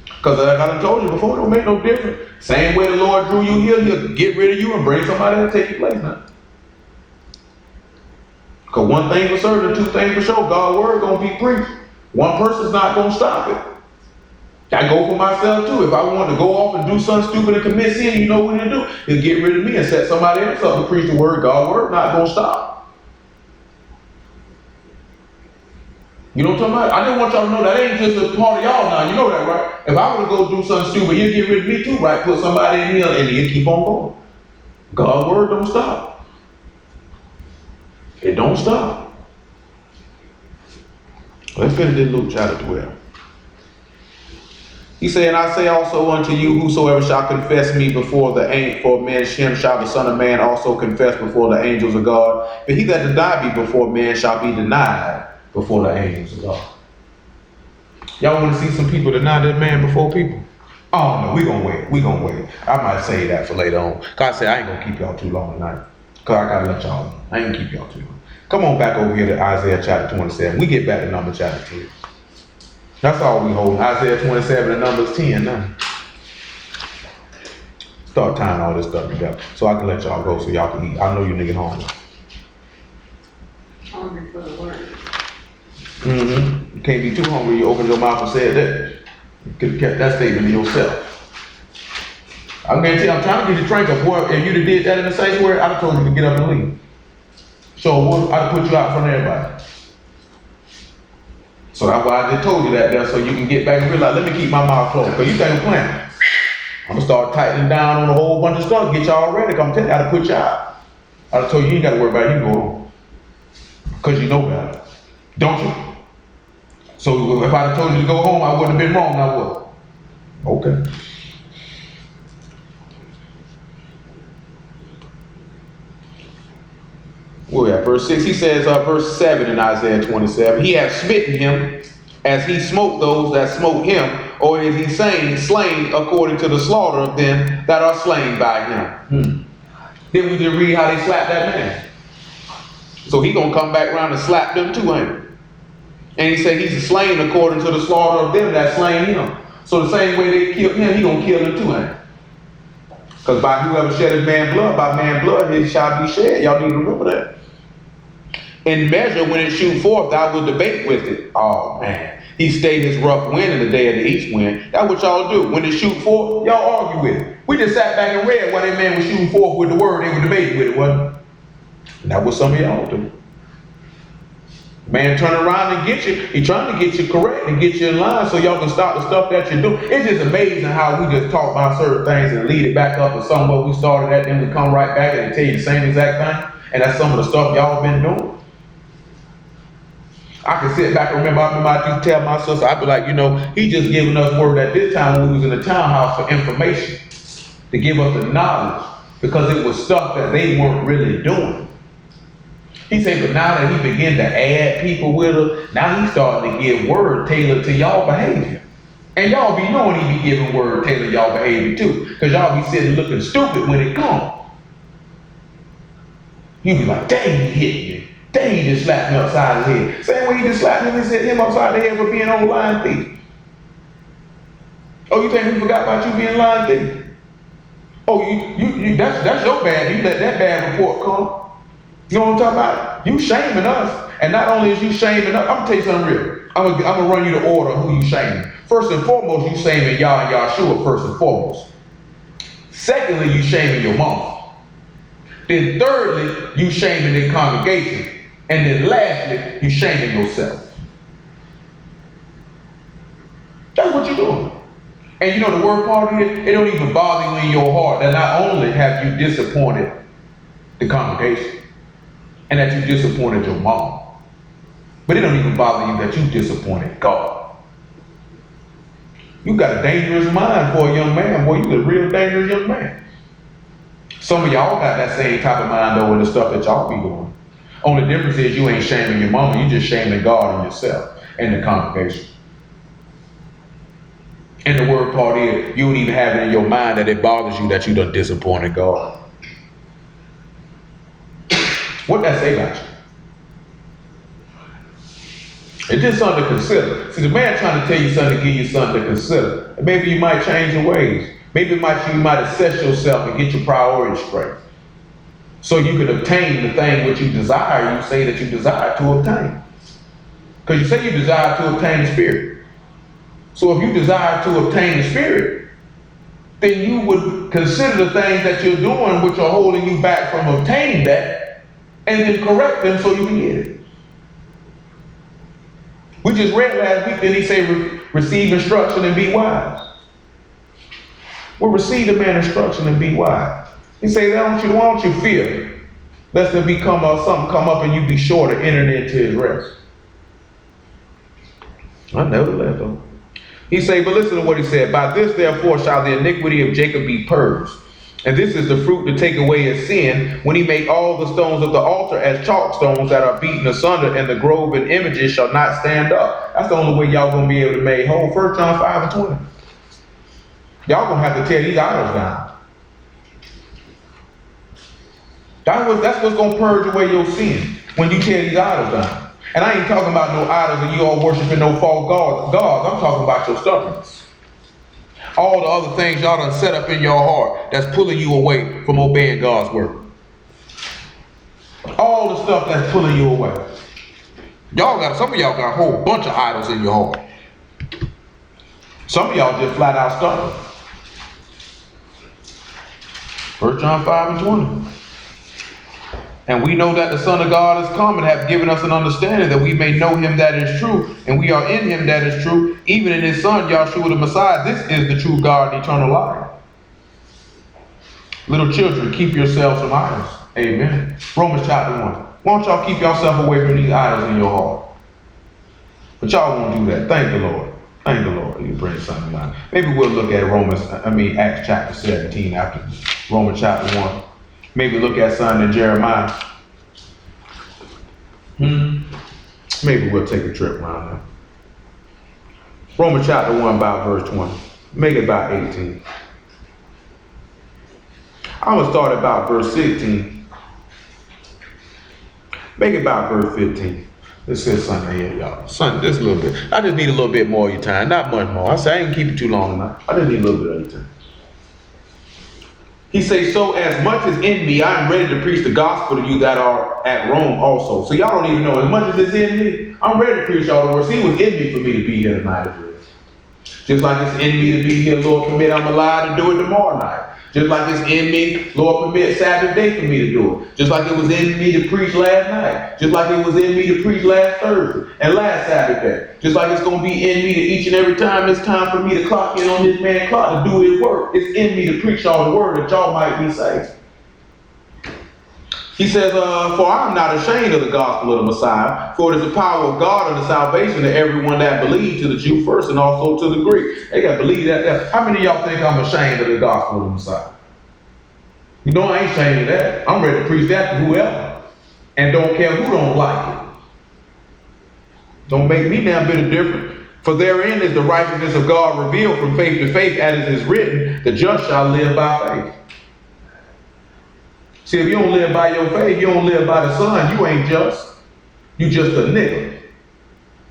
Because like I done told you before, it don't make no difference. Same way the Lord drew you here, he'll get rid of you and bring somebody to take your place now. Because one thing for certain, two things for sure, God's word gonna be preached. One person's not gonna stop it. I go for myself too. If I want to go off and do something stupid and commit sin, you know what he'll do? He'll get rid of me and set somebody else up to preach the word. God's word not gonna stop. You know what I'm talking about? I didn't want y'all to know that ain't just a part of y'all now. You know that, right? If I were to go do something stupid, he'll get rid of me too, right? Put somebody in here and he'll keep on going. God's word don't stop. It don't stop. Let's finish this Luke chapter 12. He said, and I say also unto you, whosoever shall confess me before men, him shall the Son of Man also confess before the angels of God. But he that denied me before men shall be denied before the angels of God. Y'all want to see some people deny that man before people? Oh no, we gonna wait. I might say that for later on. God said I ain't gonna keep y'all too long tonight. Cause I gotta let y'all know. I ain't gonna keep y'all too long. Come on back over here to Isaiah chapter 27. We get back to Numbers chapter 10. That's all we hold. Isaiah 27 and Numbers 10 now. Start tying all this stuff together so I can let y'all go so y'all can eat. I know you niggas hungry. Hungry for the word. You can't be too hungry. You open your mouth and said that. You could have kept that statement to yourself. I'm gonna tell you, I'm trying to get you drink up. Boy, if you'd have did that in the sanctuary, I'd have told you to get up and leave. So I'd have put you out in front of everybody. So that's why I just told you that there, so you can get back and realize, let me keep my mouth closed. Because you think I'm playing. I'm going to start tightening down on a whole bunch of stuff, get y'all ready. I'm telling you, I'd have put you out. I'd have told you, you ain't got to worry about it, you can go home. Because you know better. Don't you? So if I'd have told you to go home, I wouldn't have been wrong, I would. Okay. Well, yeah, verse 6, he says, verse 7 in Isaiah 27, he hath smitten him as he smote those that smote him, or is he slain according to the slaughter of them that are slain by him. Then we just read how they slapped that man. So he gonna come back around and slap them too, ain't he? And he said he's slain according to the slaughter of them that slain him. So the same way they killed him, he gonna kill them too, ain't he? Because by whoever shed his man blood, by man blood it shall be shed. Y'all need to remember that. In measure, when it shoot forth, thou will debate with it. Oh man, he stayed his rough wind in the day of the east wind. That's what y'all do. When it shoot forth, y'all argue with it. We just sat back and read what that man was shooting forth with the word. They were debating with it, wasn't it? And that's what some of y'all do. Man turn around and get you. He trying to get you correct and get you in line so y'all can stop the stuff that you do. It's just amazing how we just talk about certain things and lead it back up to somewhere we started at, then we come right back and tell you the same exact thing. And that's some of the stuff y'all been doing. I can sit back and remember I used to tell my sister, I'd be like, you know, he just giving us word at this time when we was in the townhouse for information, to give us the knowledge, because it was stuff that they weren't really doing. He said, but now that he began to add people with her, now he's starting to give word tailored to y'all behavior. And y'all be knowing he be giving word tailored to y'all behavior too, because y'all be sitting looking stupid when it comes. You be like, dang, he hit me. Dang, he just slapped me upside the head. Same way he just slapped him upside the head for being on lying thief. Oh, you think we forgot about you being lying thief? Oh, that's your bad. You let that bad report come. You know what I'm talking about? You shaming us. And not only is you shaming us, I'm gonna tell you something real. I'm gonna run you the order of who you shaming. First and foremost, you shaming Yah and Yahshua first and foremost. Secondly, you shaming your mama. Then thirdly, you shaming the congregation. And then lastly, you shaming yourself. That's what you're doing. And you know the word part of it don't even bother you in your heart that not only have you disappointed the congregation and that you disappointed your mom, but it don't even bother you that you disappointed God. You got a dangerous mind for a young man, boy. You a real dangerous young man. Some of y'all got that same type of mind over the stuff that y'all be doing. Only difference is you ain't shaming your mama, you just shaming God and yourself and the congregation. And the word part is, you don't even have it in your mind that it bothers you that you done disappointed God. What that say about you? It's just something to consider. See, the man trying to tell you something to give you something to consider. And maybe you might change your ways. Maybe you might assess yourself and get your priorities straight. So you can obtain the thing which you desire, you say that you desire to obtain. Because you say you desire to obtain the Spirit. So if you desire to obtain the Spirit, then you would consider the things that you're doing which are holding you back from obtaining that, and then correct them so you can get it. We just read last week, then he said, receive instruction and be wise. Well, receive the man instruction and be wise. He said, why don't you fear? Lest there become something come up and you be sure to enter into his rest. I never left him. He said, but listen to what he said. By this, therefore, shall the iniquity of Jacob be purged. And this is the fruit to take away his sin, when he make all the stones of the altar as chalk stones that are beaten asunder, and the grove and images shall not stand up. That's the only way y'all gonna be able to make whole. 1 John 5:20. Y'all gonna have to tear these idols down. That's what's gonna purge away your sin, when you tear these idols down. And I ain't talking about no idols and you all worshiping no false gods. I'm talking about your stubbornness. All the other things y'all done set up in your heart that's pulling you away from obeying God's word. All the stuff that's pulling you away. Some of y'all got a whole bunch of idols in your heart. Some of y'all just flat out stubborn. 1 John 5:20. And we know that the Son of God is come and hath given us an understanding that we may know him that is true, and we are in him that is true, even in his Son, Yahshua the Messiah. This is the true God and eternal life. Little children, keep yourselves from idols. Amen. Romans chapter 1. Why don't y'all keep yourself away from these idols in your heart? But y'all won't do that. Thank the Lord. Thank the Lord. You bring something out. Maybe we'll look at Acts chapter 17 after Romans chapter 1. Maybe look at something in Jeremiah. Maybe we'll take a trip around there. Romans chapter 1 about verse 20. Make it about 18. I'm going to start about verse 16. Make it about verse 15. This says something here, y'all. Something, just a little bit. I just need a little bit more of your time. Not much more. I say I ain't keep it too long enough. I just need a little bit of your time. He says, so as much as in me, I am ready to preach the gospel to you that are at Rome also. So y'all don't even know, as much as it's in me, I'm ready to preach y'all the word. See, it was in me for me to be here tonight. Just like it's in me to be here, Lord permit, I'm alive to do it tomorrow night. Just like it's in me, Lord permit, Sabbath day for me to do it. Just like it was in me to preach last night. Just like it was in me to preach last Thursday and last Sabbath day. Just like it's going to be in me to each and every time it's time for me to clock in on this man's clock to do his work. It's in me to preach y'all the word that y'all might be saved. He says, for I am not ashamed of the gospel of the Messiah, for it is the power of God unto salvation to everyone that believes, to the Jew first and also to the Greek. They got to believe that. How many of y'all think I'm ashamed of the gospel of the Messiah? You know I ain't ashamed of that. I'm ready to preach that to whoever. And don't care who don't like it. Don't make me now a bit of difference. For therein is the righteousness of God revealed from faith to faith, as it is written, the just shall live by faith. See, if you don't live by your faith, you don't live by the Son, you ain't just. You just a nigga.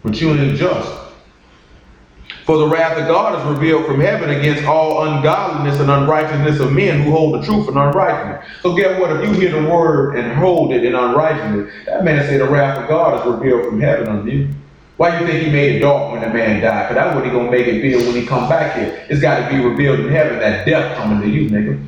But you ain't just. For the wrath of God is revealed from heaven against all ungodliness and unrighteousness of men who hold the truth in unrighteousness. So guess what? If you hear the word and hold it in unrighteousness, that man said the wrath of God is revealed from heaven on you. Why do you think he made it dark when the man died? Because that's what he gonna make it feel when he come back here. It's got to be revealed in heaven that death coming to you, nigga.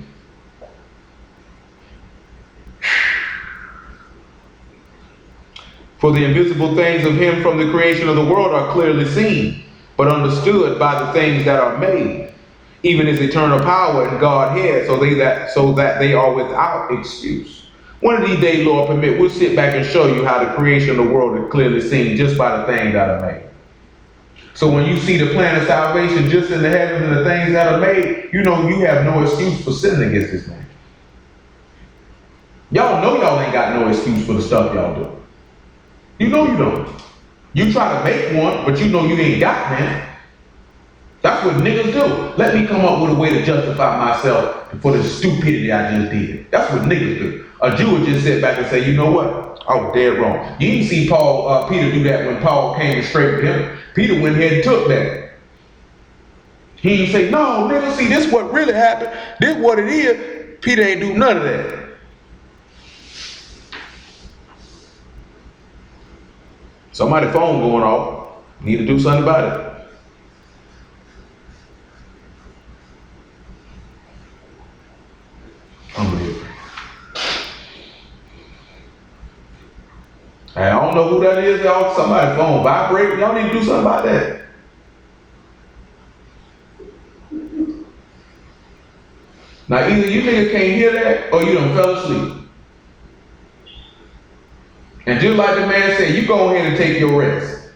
For the invisible things of him from the creation of the world are clearly seen, but understood by the things that are made. even his eternal power and Godhead, so that they are without excuse. One of these days, Lord permit, we'll sit back and show you how the creation of the world is clearly seen just by the things that are made. So when you see the plan of salvation just in the heavens and the things that are made, you know you have no excuse for sinning against his name. Y'all know y'all ain't got no excuse for the stuff y'all do. You know you don't. You try to make one, but you know you ain't got, man. That's what niggas do. Let me come up with a way to justify myself for the stupidity I just did. That's what niggas do. A Jew would just sit back and say, you know what? I was dead wrong. You didn't see Peter do that when Paul came straight to him. Peter went ahead and took that. He didn't say, no, nigga, see, this what really happened. This what it is. Peter ain't do none of that. Somebody's phone going off. Need to do something about it. Unbelievable. I don't know who that is, y'all. Somebody's phone vibrating. Y'all need to do something about that. Now, either you niggas can't hear that or you done fell asleep. And just like the man said, you go ahead and take your rest.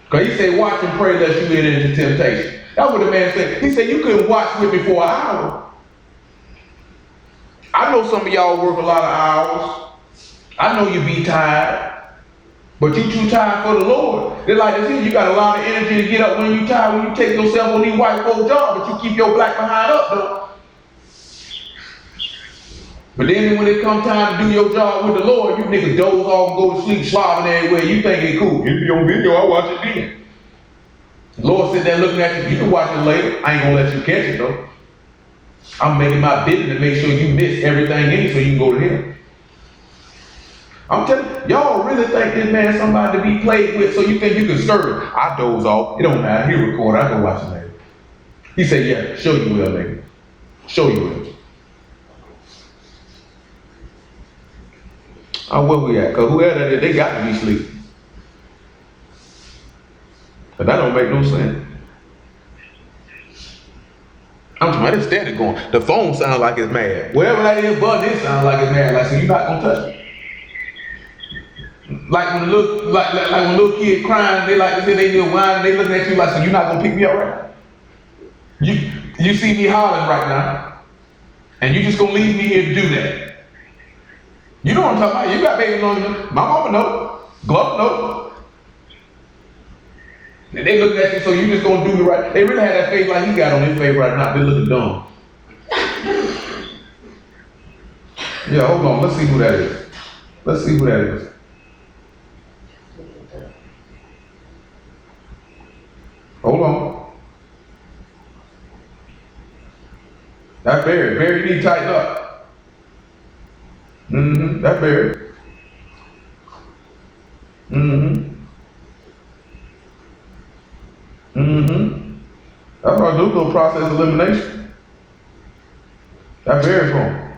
Because he said, watch and pray lest you get into temptation. That's what the man said. He said, you couldn't watch with me for an hour. I know some of y'all work a lot of hours. I know you be tired. But you too tired for the Lord. They're like this here, you got a lot of energy to get up when you tired, when you take yourself on these white folk jobs, but you keep your black behind up though. But then when it come time to do your job with the Lord, you niggas doze off and go to sleep, slobbing everywhere. You think it cool. If you on video, I'll watch it then. The Lord sit there looking at you. You can watch it later. I ain't gonna let you catch it though. I'm making my business to make sure you miss everything in it so you can go to him. I'm telling you, y'all really think this man somebody to be played with so you think you can stir it. I doze off. It don't matter. He record. I go watch it later. He said, yeah, show you will, nigga. Show you will. Where we at? Because whoever that is, they got to be sleeping. But that don't make no sense. I'm talking about it's steady going. The phone sounds like it's mad. Whatever that is, bud, it sounds like it's mad. Like, so you're not going to touch it. Like when little kids crying, they like to say they just whining, they looking at you like, so you're not going to pick me up right now? You see me hollering right now, and you just going to leave me here to do that. You know what I'm talking about. You got babies on you. My mama know. Glove know. And they looking at you, so you just gonna do the right. They really had that face like he got on his face right now. They looking dumb. Yeah, hold on. Let's see who that is. Let's see who that is. Hold on. That's Barry. Barry, you need to tighten up. That's Barry. That's our new little process elimination. That's Barry's phone.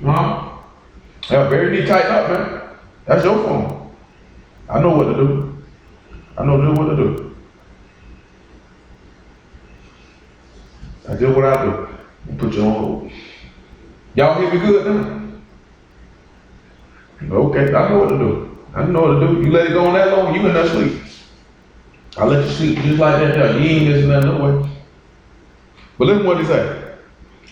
Huh? Yeah, Barry, you need to tighten up, man. That's your phone. I know what to do. I know what to do. That's just what I do. Put you on hold. Y'all hear me good now? Okay, I know what to do. I know what to do. You let it go on that long, you in that sleep. I let you sleep just like that there. You ain't missing that no way. But listen what he said.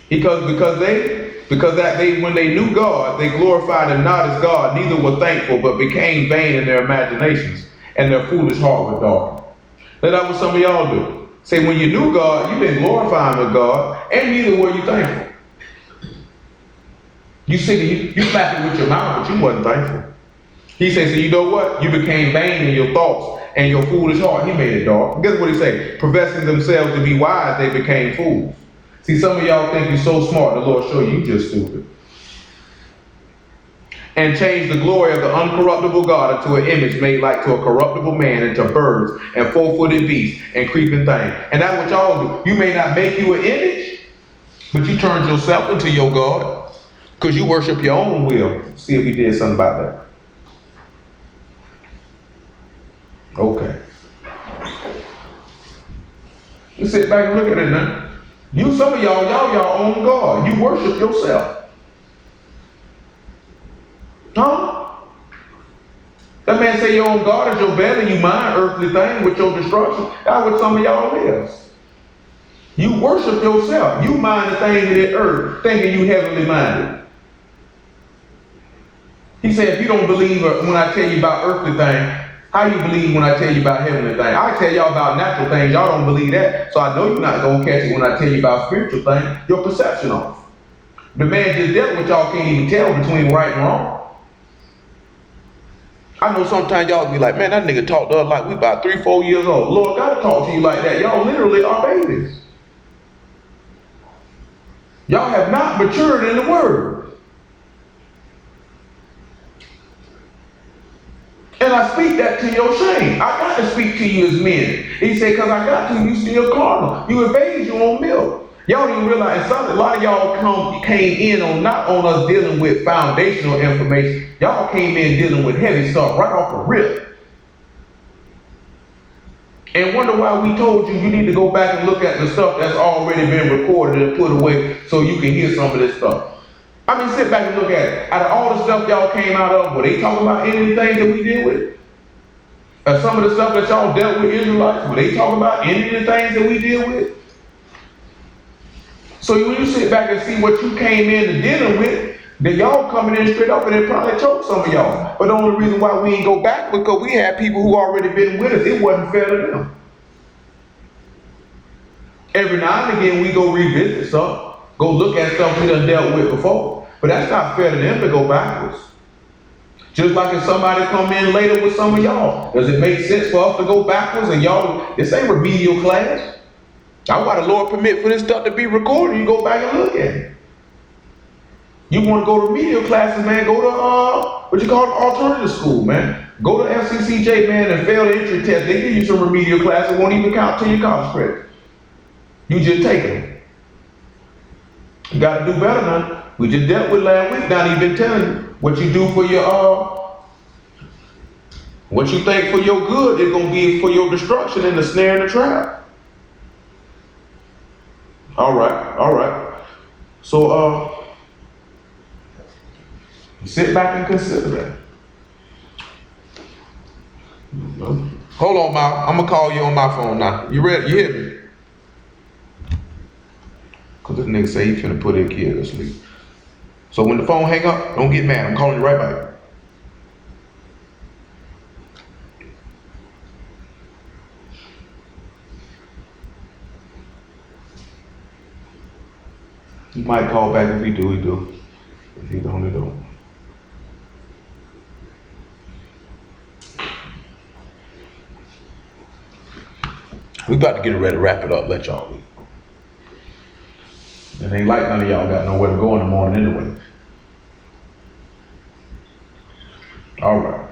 Because when they knew God, they glorified him not as God, neither were thankful, but became vain in their imaginations, and their foolish heart was darkened. That's what some of y'all do. Say when you knew God, you didn't glorify him as God, and neither were you thankful. You clapped it with your mouth, but you wasn't thankful. He says, so you know what? You became vain in your thoughts and your foolish heart. He made it dark. Guess what he say? Professing themselves to be wise, they became fools. See, some of y'all think you're so smart. The Lord show you just stupid. And change the glory of the uncorruptible God into an image made like to a corruptible man, into birds and four-footed beasts and creeping things. And that's what y'all do. You may not make you an image, but you turned yourself into your God. Because you worship your own will. See if he did something about that. Okay. You sit back and look at it now. Some of y'all your own God. You worship yourself. Huh? That man say your own God is your belly, you mind earthly thing with your destruction. That's what some of y'all is. You worship yourself. You mind the things of the earth, thinking you heavenly minded. He said, if you don't believe when I tell you about earthly things, how you believe when I tell you about heavenly things? I tell y'all about natural things, y'all don't believe that. So I know you're not going to catch it when I tell you about spiritual things. Your perception of. The man just dealt with y'all can't even tell between right and wrong. I know sometimes y'all be like, man, that nigga talk to us like we about 3-4 years old. Lord, gotta talk to you like that. Y'all literally are babies. Y'all have not matured in the word. And I speak that to your shame. I got to speak to you as men. He said, because I got to, you still carnal. You invade your own milk. Y'all didn't realize something. A lot of y'all came in on not on us dealing with foundational information. Y'all came in dealing with heavy stuff right off the rip. And wonder why we told you need to go back and look at the stuff that's already been recorded and put away so you can hear some of this stuff. I mean, sit back and look at it. Out of all the stuff y'all came out of, were they talking about anything that we deal with? Some of the stuff that y'all dealt with Israelites, were they talking about any of the things that we deal with? So when you sit back and see what you came in to dealing with, then y'all coming in straight up and it probably choked some of y'all. But the only reason why we ain't go back was because we had people who already been with us. It wasn't fair to them. Every now and again we go revisit stuff, go look at stuff we done dealt with before. But that's not fair to them to go backwards. Just like if somebody come in later with some of y'all, does it make sense for us to go backwards and y'all, this ain't remedial class. That's why the Lord permit for this stuff to be recorded. You go back and look at it. You want to go to remedial classes, man, go to, what you call it, alternative school, man. Go to FCCJ, man, and fail the entry test. They give you some remedial classes, won't even count to your college credit. You just take them. You got to do better now. We just dealt with last week, not even telling you what you do for your, what you think for your good is going to be for your destruction and the snare and the trap. All right. So, sit back and consider that. Hold on, Ma. I'm going to call you on my phone now. You ready? You hear me? Because this nigga say he finna put his kid to sleep. So when the phone hang up, don't get mad. I'm calling you right back. He might call back. If he do, he do. If he don't, he don't. We about to get ready to wrap it up. Let y'all leave. It ain't like none of y'all got nowhere to go in the morning anyway. All right.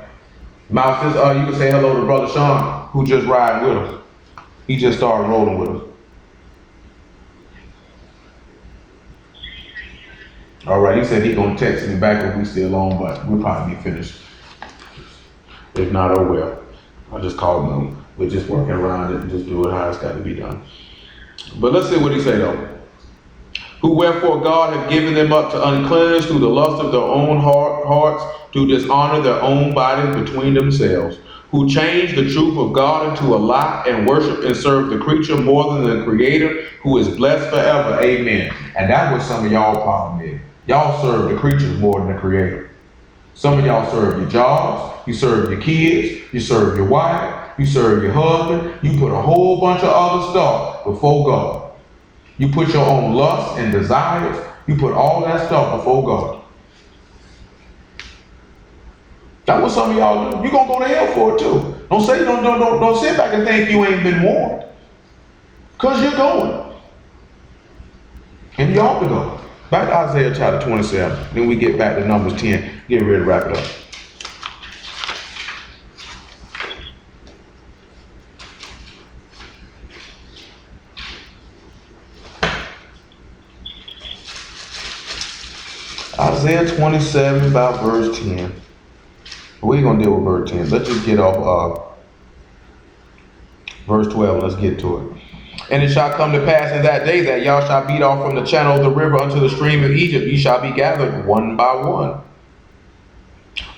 Mouse, you can say hello to Brother Sean, who just riding with us. He just started rolling with us. All right, he said he gonna text me back if we still on, but we'll probably be finished. If not, oh well. I just called him. We're just working around it and just do it how it's got to be done. But let's see what he said though. Who wherefore God hath given them up to uncleanness through the lust of their own hearts, to dishonor their own bodies between themselves, who changed the truth of God into a lie and worship and serve the creature more than the Creator, who is blessed forever. Amen. And that was some of y'all problem is. Y'all serve the creatures more than the Creator. Some of y'all serve your jobs, you serve your kids, you serve your wife, you serve your husband, you put a whole bunch of other stuff before God. You put your own lusts and desires, you put all that stuff before God. That's what some of y'all do. You're gonna go to hell for it too. Don't sit back and think you ain't been warned. Cause you're going. And you ought to go. Back to Isaiah chapter 27. Then we get back to Numbers 10. Get ready to wrap it up. Isaiah 27 about verse 10. We ain't gonna deal with verse 10. Let's just get off verse 12. Let's get to it. And it shall come to pass in that day that y'all shall beat off from the channel of the river unto the stream of Egypt. Ye shall be gathered one by one,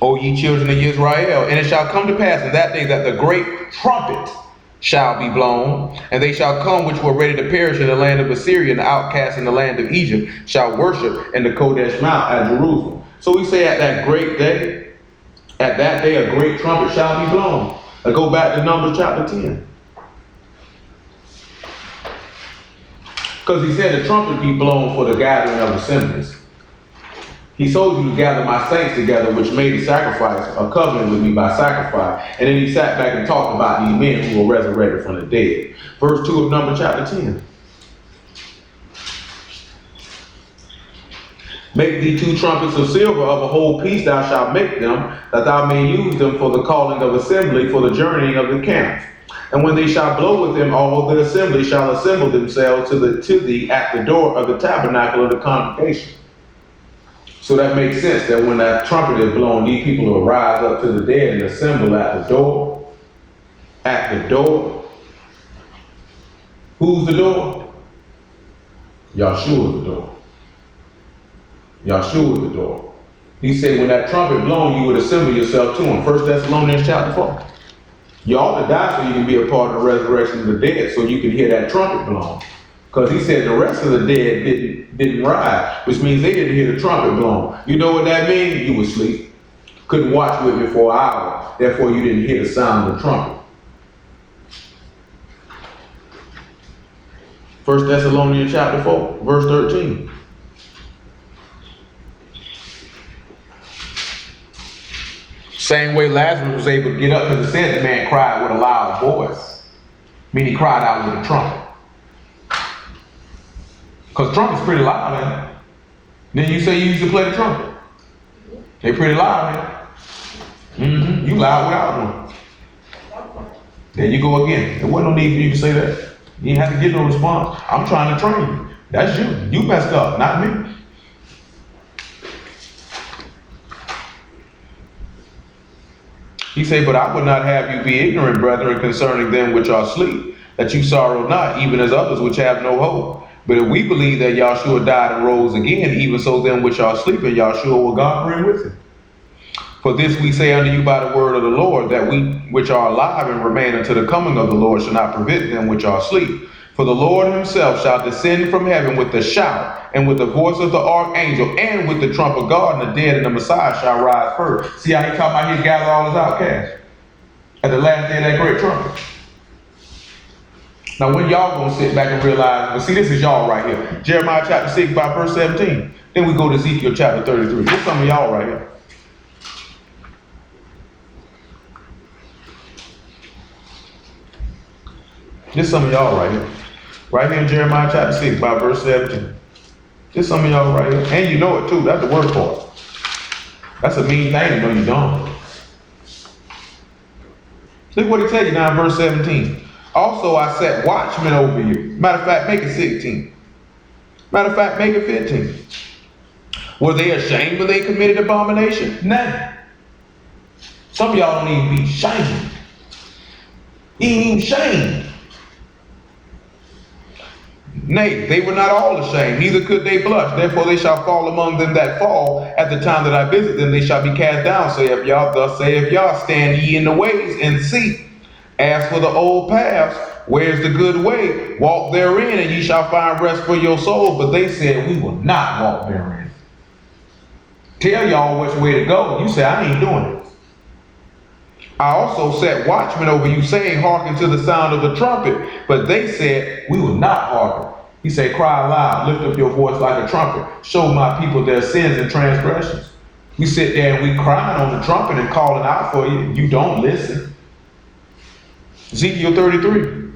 O ye children of Israel. And it shall come to pass in that day that the great trumpet shall be blown, and they shall come which were ready to perish in the land of Assyria, and the outcasts in the land of Egypt shall worship in the Kodesh Mount at Jerusalem. So we say at that great day, at that day a great trumpet shall be blown. I go back to Numbers chapter 10. Because he said the trumpet be blown for the gathering of assemblies. He told you to gather my saints together, which made a sacrifice, a covenant with me by sacrifice. And then he sat back and talked about these men who were resurrected from the dead. Verse 2 of Numbers chapter 10. Make thee 2 trumpets of silver, of a whole piece thou shalt make them, that thou may use them for the calling of assembly, for the journeying of the camps. And when they shall blow with them, all the assembly shall assemble themselves to thee at the door of the tabernacle of the congregation. So that makes sense that when that trumpet is blown, these people will rise up to the dead and assemble at the door. At the door. Who's the door? Yahshua the door. Yahshua the door. He said when that trumpet blown, you would assemble yourself to him. 1 Thessalonians chapter 4. You ought to die so you can be a part of the resurrection of the dead, so you can hear that trumpet blown. Because he said the rest of the dead didn't rise, which means they didn't hear the trumpet blown. You know what that means? You were asleep. Couldn't watch with me for an hour. Therefore, you didn't hear the sound of the trumpet. 1 Thessalonians chapter 4, verse 13. Same way Lazarus was able to get up, because it said the man cried with a loud voice. Meaning he cried out with a trumpet. Because trumpet's pretty loud, man. Then you say you used to play the trumpet. They pretty loud, man. You loud without one. There you go again. There wasn't no need for you to say that. You didn't have to get no response. I'm trying to train you. That's you. You messed up, not me. He said, but I would not have you be ignorant, brethren, concerning them which are asleep, that you sorrow not, even as others which have no hope. But if we believe that Yahshua died and rose again, even so them which are asleep in Yahshua will God bring with him. For this we say unto you by the word of the Lord, that we which are alive and remain until the coming of the Lord shall not prevent them which are asleep. For the Lord himself shall descend from heaven with a shout, and with the voice of the archangel, and with the trump of God, and the dead and the Messiah shall rise first. See how he talking about he gather all his outcasts at the last day of that great trumpet. Now when y'all gonna sit back and realize, well, see, this is y'all right here. Jeremiah chapter 6 by verse 17. Then we go to Ezekiel chapter 33. This some of y'all right here. This some of y'all right here. Right here in Jeremiah chapter 6 by verse 17. This some of y'all right here. And you know it too. That's the worst part. That's a mean thing to know you don't. Look what he tell you now in verse 17. Also I set watchmen over you. Matter of fact, make it 16. Matter of fact, make it 15. Were they ashamed when they committed abomination? No. Some of y'all don't even be shamed. You ain't even shamed. Nay, they were not all ashamed, neither could they blush. Therefore they shall fall among them that fall. At the time that I visit them, they shall be cast down. Saith Yah, thus saith Yah, stand ye in the ways and see. As for the old paths, where's the good way? Walk therein, and ye shall find rest for your souls. But they said, we will not walk therein. Tell y'all which way to go. You say, I ain't doing it. I also set watchmen over you, saying, hearken to the sound of the trumpet. But they said, we will not hearken. He said, cry aloud, lift up your voice like a trumpet. Show my people their sins and transgressions. We sit there and we crying on the trumpet and calling out for you. You don't listen. Ezekiel 33.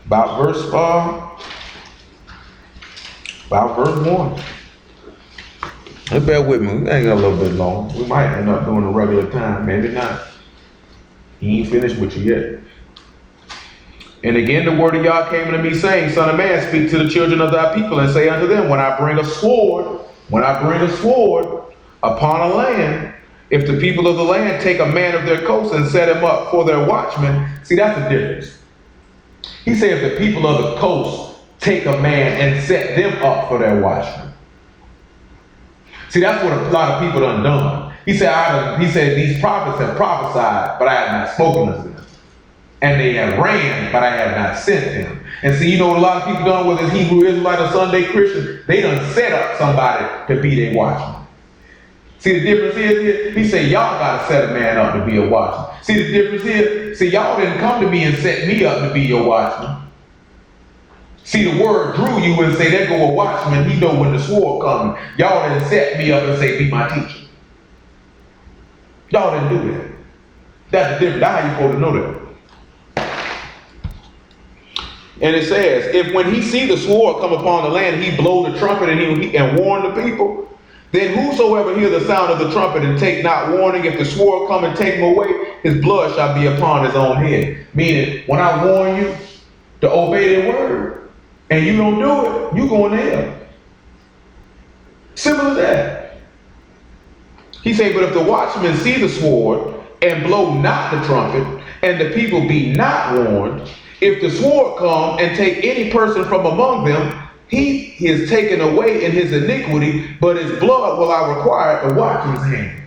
About verse 1. And bear with me, we ain't got a little bit long. We might end up doing a regular time, maybe not. He ain't finished with you yet. And again the word of Yah came unto me, saying, Son of man, speak to the children of thy people, and say unto them, when I bring a sword upon a land, if the people of the land take a man of their coast and set him up for their watchman, see, that's the difference. He said if the people of the coast take a man and set them up for their watchman. See, that's what a lot of people done. He said these prophets have prophesied, but I have not spoken to them. And they have ran, but I have not sent them. And see, you know what a lot of people done, whether it's Hebrew Israelite or Sunday Christian, they done set up somebody to be their watchman. See, the difference is, he said, y'all gotta set a man up to be a watchman. See, the difference is, see, y'all didn't come to me and set me up to be your watchman. See, the word drew you and say, there go a watchman, he know when the sword coming. Y'all didn't set me up and say, be my teacher. Y'all didn't do that. That's the difference. That's how you supposed to know that. And it says, if when he see the sword come upon the land, he blow the trumpet and warn the people, then whosoever hear the sound of the trumpet and take not warning, if the sword come and take him away, his blood shall be upon his own head. Meaning, when I warn you to obey the word, and you don't do it, you going to hell. Simple as that. He said, but if the watchman see the sword and blow not the trumpet, and the people be not warned, if the sword come and take any person from among them, he is taken away in his iniquity, but his blood will I require at the watchman's hand.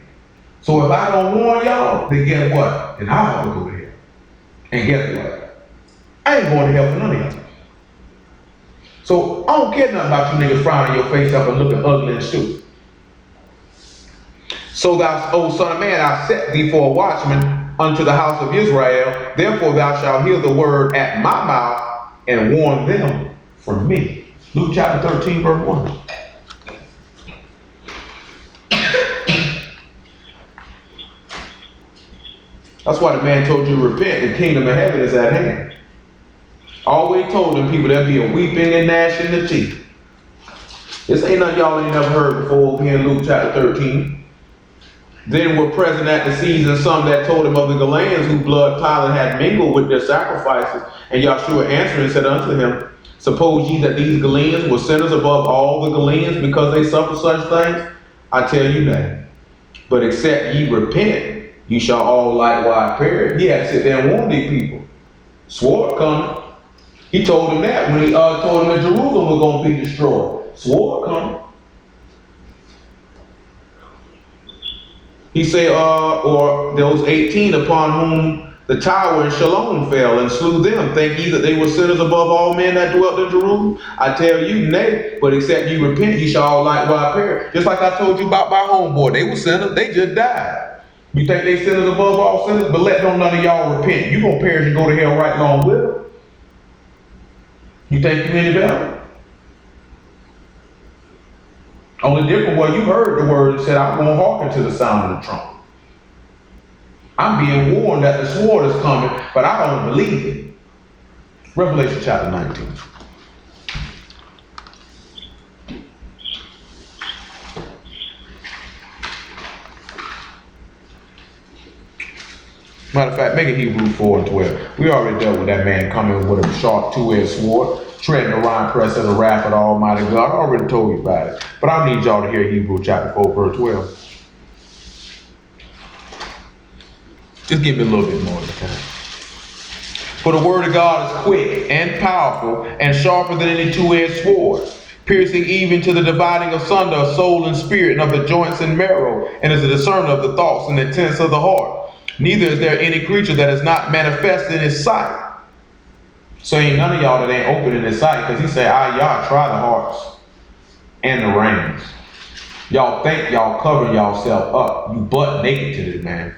So if I don't warn y'all, then guess what? Then I will go to hell. And guess what? I ain't going to hell for none of y'all. So I don't care nothing about you niggas frowning your face up and looking ugly and stupid. So thou, O son of man, I set thee for a watchman unto the house of Israel. Therefore thou shalt hear the word at my mouth and warn them from me. Luke chapter 13, verse 1. That's why the man told you to repent. The kingdom of heaven is at hand. Always told them people there'll be a weeping and gnashing of teeth. This ain't nothing y'all ain't never heard before here in Luke chapter 13. Then were present at the season some that told him of the Galileans whose blood Pilate had mingled with their sacrifices. And Yahshua answering said unto him, suppose ye that these Galileans were sinners above all the Galileans because they suffer such things? I tell you that. But except ye repent, ye shall all likewise perish. He had to sit there and warn these people. Sword coming. He told them that when he told them that Jerusalem was going to be destroyed. Sword coming. He said, or those 18 upon whom the tower in Shalom fell and slew them. Think ye that they were sinners above all men that dwelt in Jerusalem? I tell you, nay, but except ye repent, ye shall all likewise perish. Just like I told you about my homeboy. They were sinners, they just died. You think they sinners above all sinners? But let none of y'all repent. You gonna perish and go to hell right along with them. You think you any better? Only different way you heard the word and said, I'm going to hearken to the sound of the trumpet. I'm being warned that the sword is coming, but I don't believe it. Revelation chapter 19. Matter of fact, make it Hebrews 4 and 12. We already dealt with that man coming with a sharp two-edged sword, treading the winepress of the wrath of the Almighty God. I already told you about it. But I need y'all to hear Hebrews chapter 4, verse 12. Just give me a little bit more of the time. For the word of God is quick and powerful and sharper than any two-edged sword, piercing even to the dividing asunder of soul and spirit and of the joints and marrow, and is a discerner of the thoughts and intents of the heart. Neither is there any creature that is not manifest in his sight. So ain't none of y'all that ain't open in his sight, because he said, y'all try the hearts and the reins. Y'all think y'all covering y'allself up. You butt naked to this man.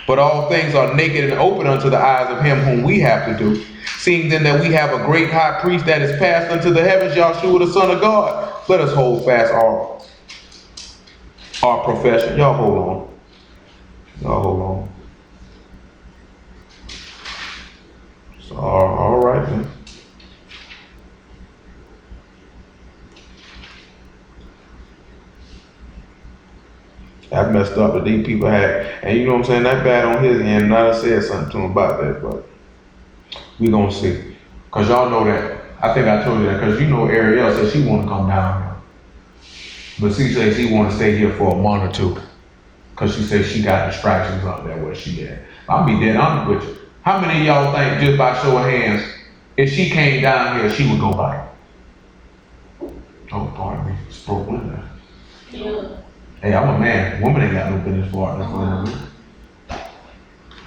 But all things are naked and open unto the eyes of him whom we have to do. Seeing then that we have a great high priest that is passed unto the heavens, Yahshua the Son of God, let us hold fast our profession. Y'all hold on. Y'all hold on. So, all right then. I messed up that these people had, and you know what I'm saying, that bad on his end. Not I said something to him about that, but we gonna see. Cause y'all know that. I think I told you that, cause you know Ariel said she wanna come down here. But she says she want to stay here for a month or two. Cause she says she got distractions up there where she at. I'll be dead honest with you. How many of y'all think just by show of hands, if she came down here, she would go by? Oh, pardon me. Spoke with her. Yeah. Hey, I'm a man. Woman ain't got no business for it. I'm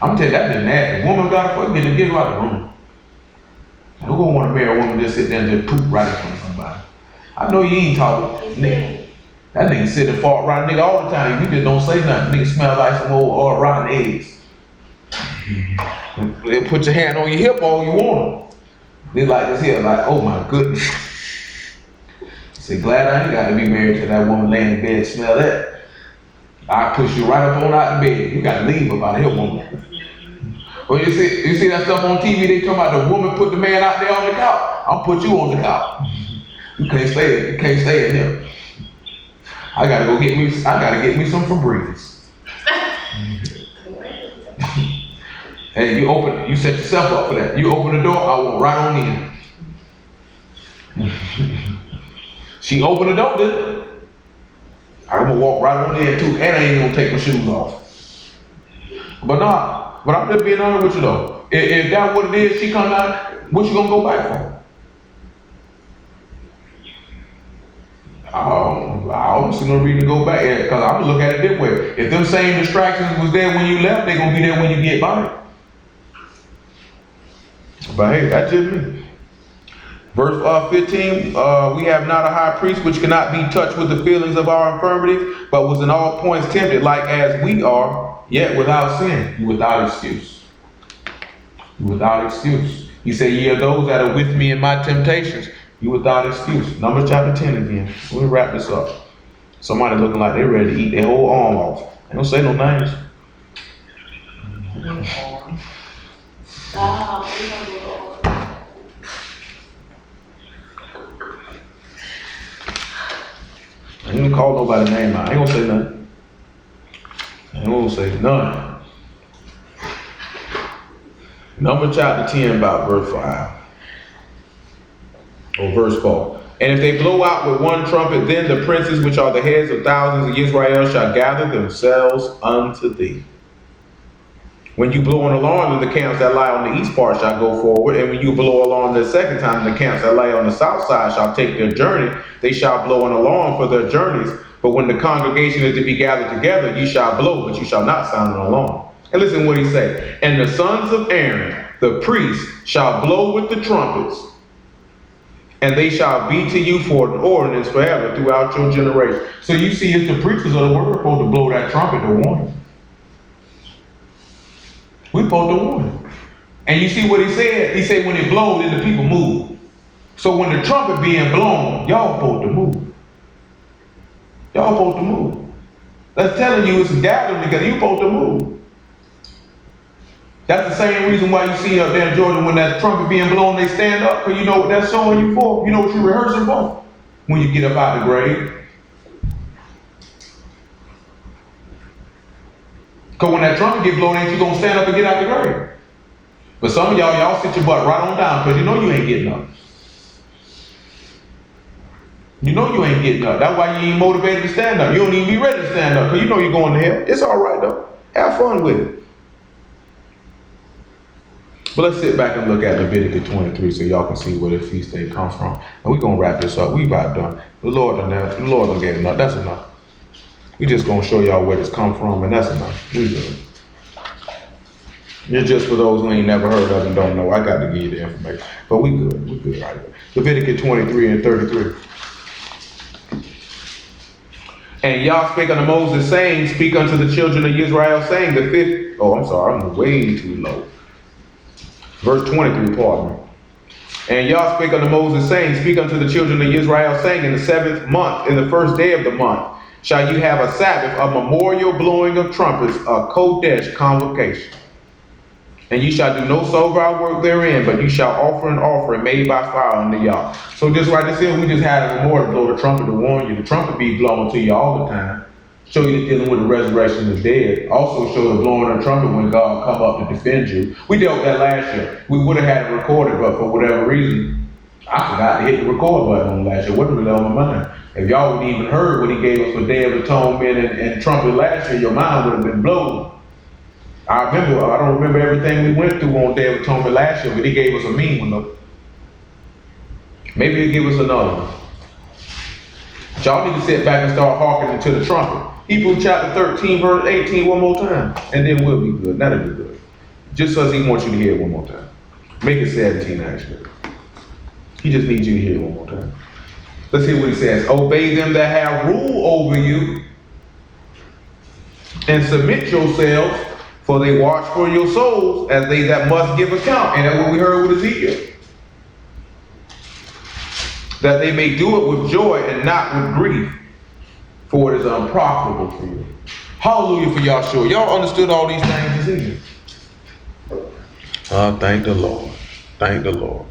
gonna tell you that is nasty. Woman got to fuck me to get her out of the room. Who gonna want to marry a woman just sit there and just poop right in front of somebody? I know you ain't talking. Nigga, that nigga sit and fart right nigga all the time. You just don't say nothing. Nigga smell like some old rotten eggs. Put your hand on your hip all you want. They like this here, like, oh my goodness. Say, glad I ain't got to be married to that woman laying in bed, smell that. I push you right up on out the bed. You got to leave about here, woman. Well, you see that stuff on TV, they talking about the woman put the man out there on the couch. I'll put you on the couch. You can't stay in here. I gotta get me some Febreze. Hey, you set yourself up for that. You open the door, I walk right on in. She opened the door, didn't it? I'm gonna walk right on in too, and I ain't gonna take my shoes off. But I'm just being honest with you though. If that's what it is, she come out, what you gonna go back for? I don't see no reason to go back, because I'm gonna look at it this way. If them same distractions was there when you left, they gonna be there when you get back. But hey, that's just me. Verse 15, we have not a high priest which cannot be touched with the feelings of our infirmities, but was in all points tempted like as we are, yet without sin. You without excuse. You without excuse. He said, ye are those that are with me in my temptations. You without excuse. Numbers chapter 10 again. We'll wrap this up. Somebody looking like they're ready to eat their whole arm off. They don't say no names. I ain't gonna call nobody's name out. I ain't gonna say nothing. I ain't gonna say none. Numbers chapter 10 about verse 5. Or verse 4. And if they blow out with one trumpet, then the princes which are the heads of thousands of Israel shall gather themselves unto thee. When you blow an alarm, then the camps that lie on the east part shall go forward. And when you blow alarm the second time, the camps that lie on the south side shall take their journey. They shall blow an alarm for their journeys. But when the congregation is to be gathered together, ye shall blow, but you shall not sound an alarm. And listen what he said. And the sons of Aaron, the priests, shall blow with the trumpets, and they shall be to you for an ordinance forever throughout your generation. So you see, if the preachers of the word are supposed to blow that trumpet to warn you. We're supposed to warn you. And you see what he said? He said when it blows, then the people move. So when the trumpet being blown, y'all supposed to move. Y'all supposed to move. That's telling you it's a gathering because you're supposed to move. That's the same reason why you see up there in Georgia when that trumpet being blown, they stand up, because you know what that's showing you for. You know what you're rehearsing for when you get up out the grave. Because when that trumpet get blown, ain't you gonna stand up and get out the grave? But some of y'all sit your butt right on down because you know you ain't getting up. You know you ain't getting up. That's why you ain't motivated to stand up. You don't even be ready to stand up because you know you're going to hell. It's all right though. Have fun with it. But let's sit back and look at Leviticus 23 so y'all can see where the feast day comes from. And we're going to wrap this up. We about done. The Lord done gave enough. That's enough. We just going to show y'all where this come from, and that's enough. We good. It's just for those who ain't never heard of and don't know. I got to give you the information. But we good. We good right here. Leviticus 23 and 33. And Yah spake unto Moses, saying, speak unto the children of Israel, saying, the fifth. Oh, I'm sorry. I'm way too low. Verse 23, pardon me. And Yah spake unto Moses, saying, speak unto the children of Israel, saying, in the 7th month, in the 1st day of the month, shall you have a Sabbath, a memorial blowing of trumpets, a Kodesh convocation. And you shall do no servile work therein, but you shall offer an offering made by fire unto Yah. So just right this here, we just had a memorial blow the trumpet to warn you. The trumpet be blowing to you all the time. Show you the dealing with the resurrection of the dead. Also show the blowing of the trumpet when God come up to defend you. We dealt with that last year. We would have had it recorded, but for whatever reason, I forgot to hit the record button on last year. Wasn't really on my mind. If y'all would even heard what he gave us for Day of Atonement and trumpet last year, your mind would have been blown. I don't remember everything we went through on Day of Atonement last year, but he gave us a mean one though. Maybe he'll give us another one. But y'all need to sit back and start hearkening to the trumpet. Hebrews chapter 13, verse 18 one more time, and then we'll be good. That'll be good. Just because he wants you to hear it one more time. Make it 17 actually. He just needs you to hear it one more time. Let's hear what he says. Obey them that have rule over you, and submit yourselves, for they watch for your souls as they that must give account. And that's what we heard with Ezekiel. That they may do it with joy and not with grief, for it is unprofitable for you. Hallelujah for y'all sure. Y'all understood all these things this evening. Thank the Lord. Thank the Lord.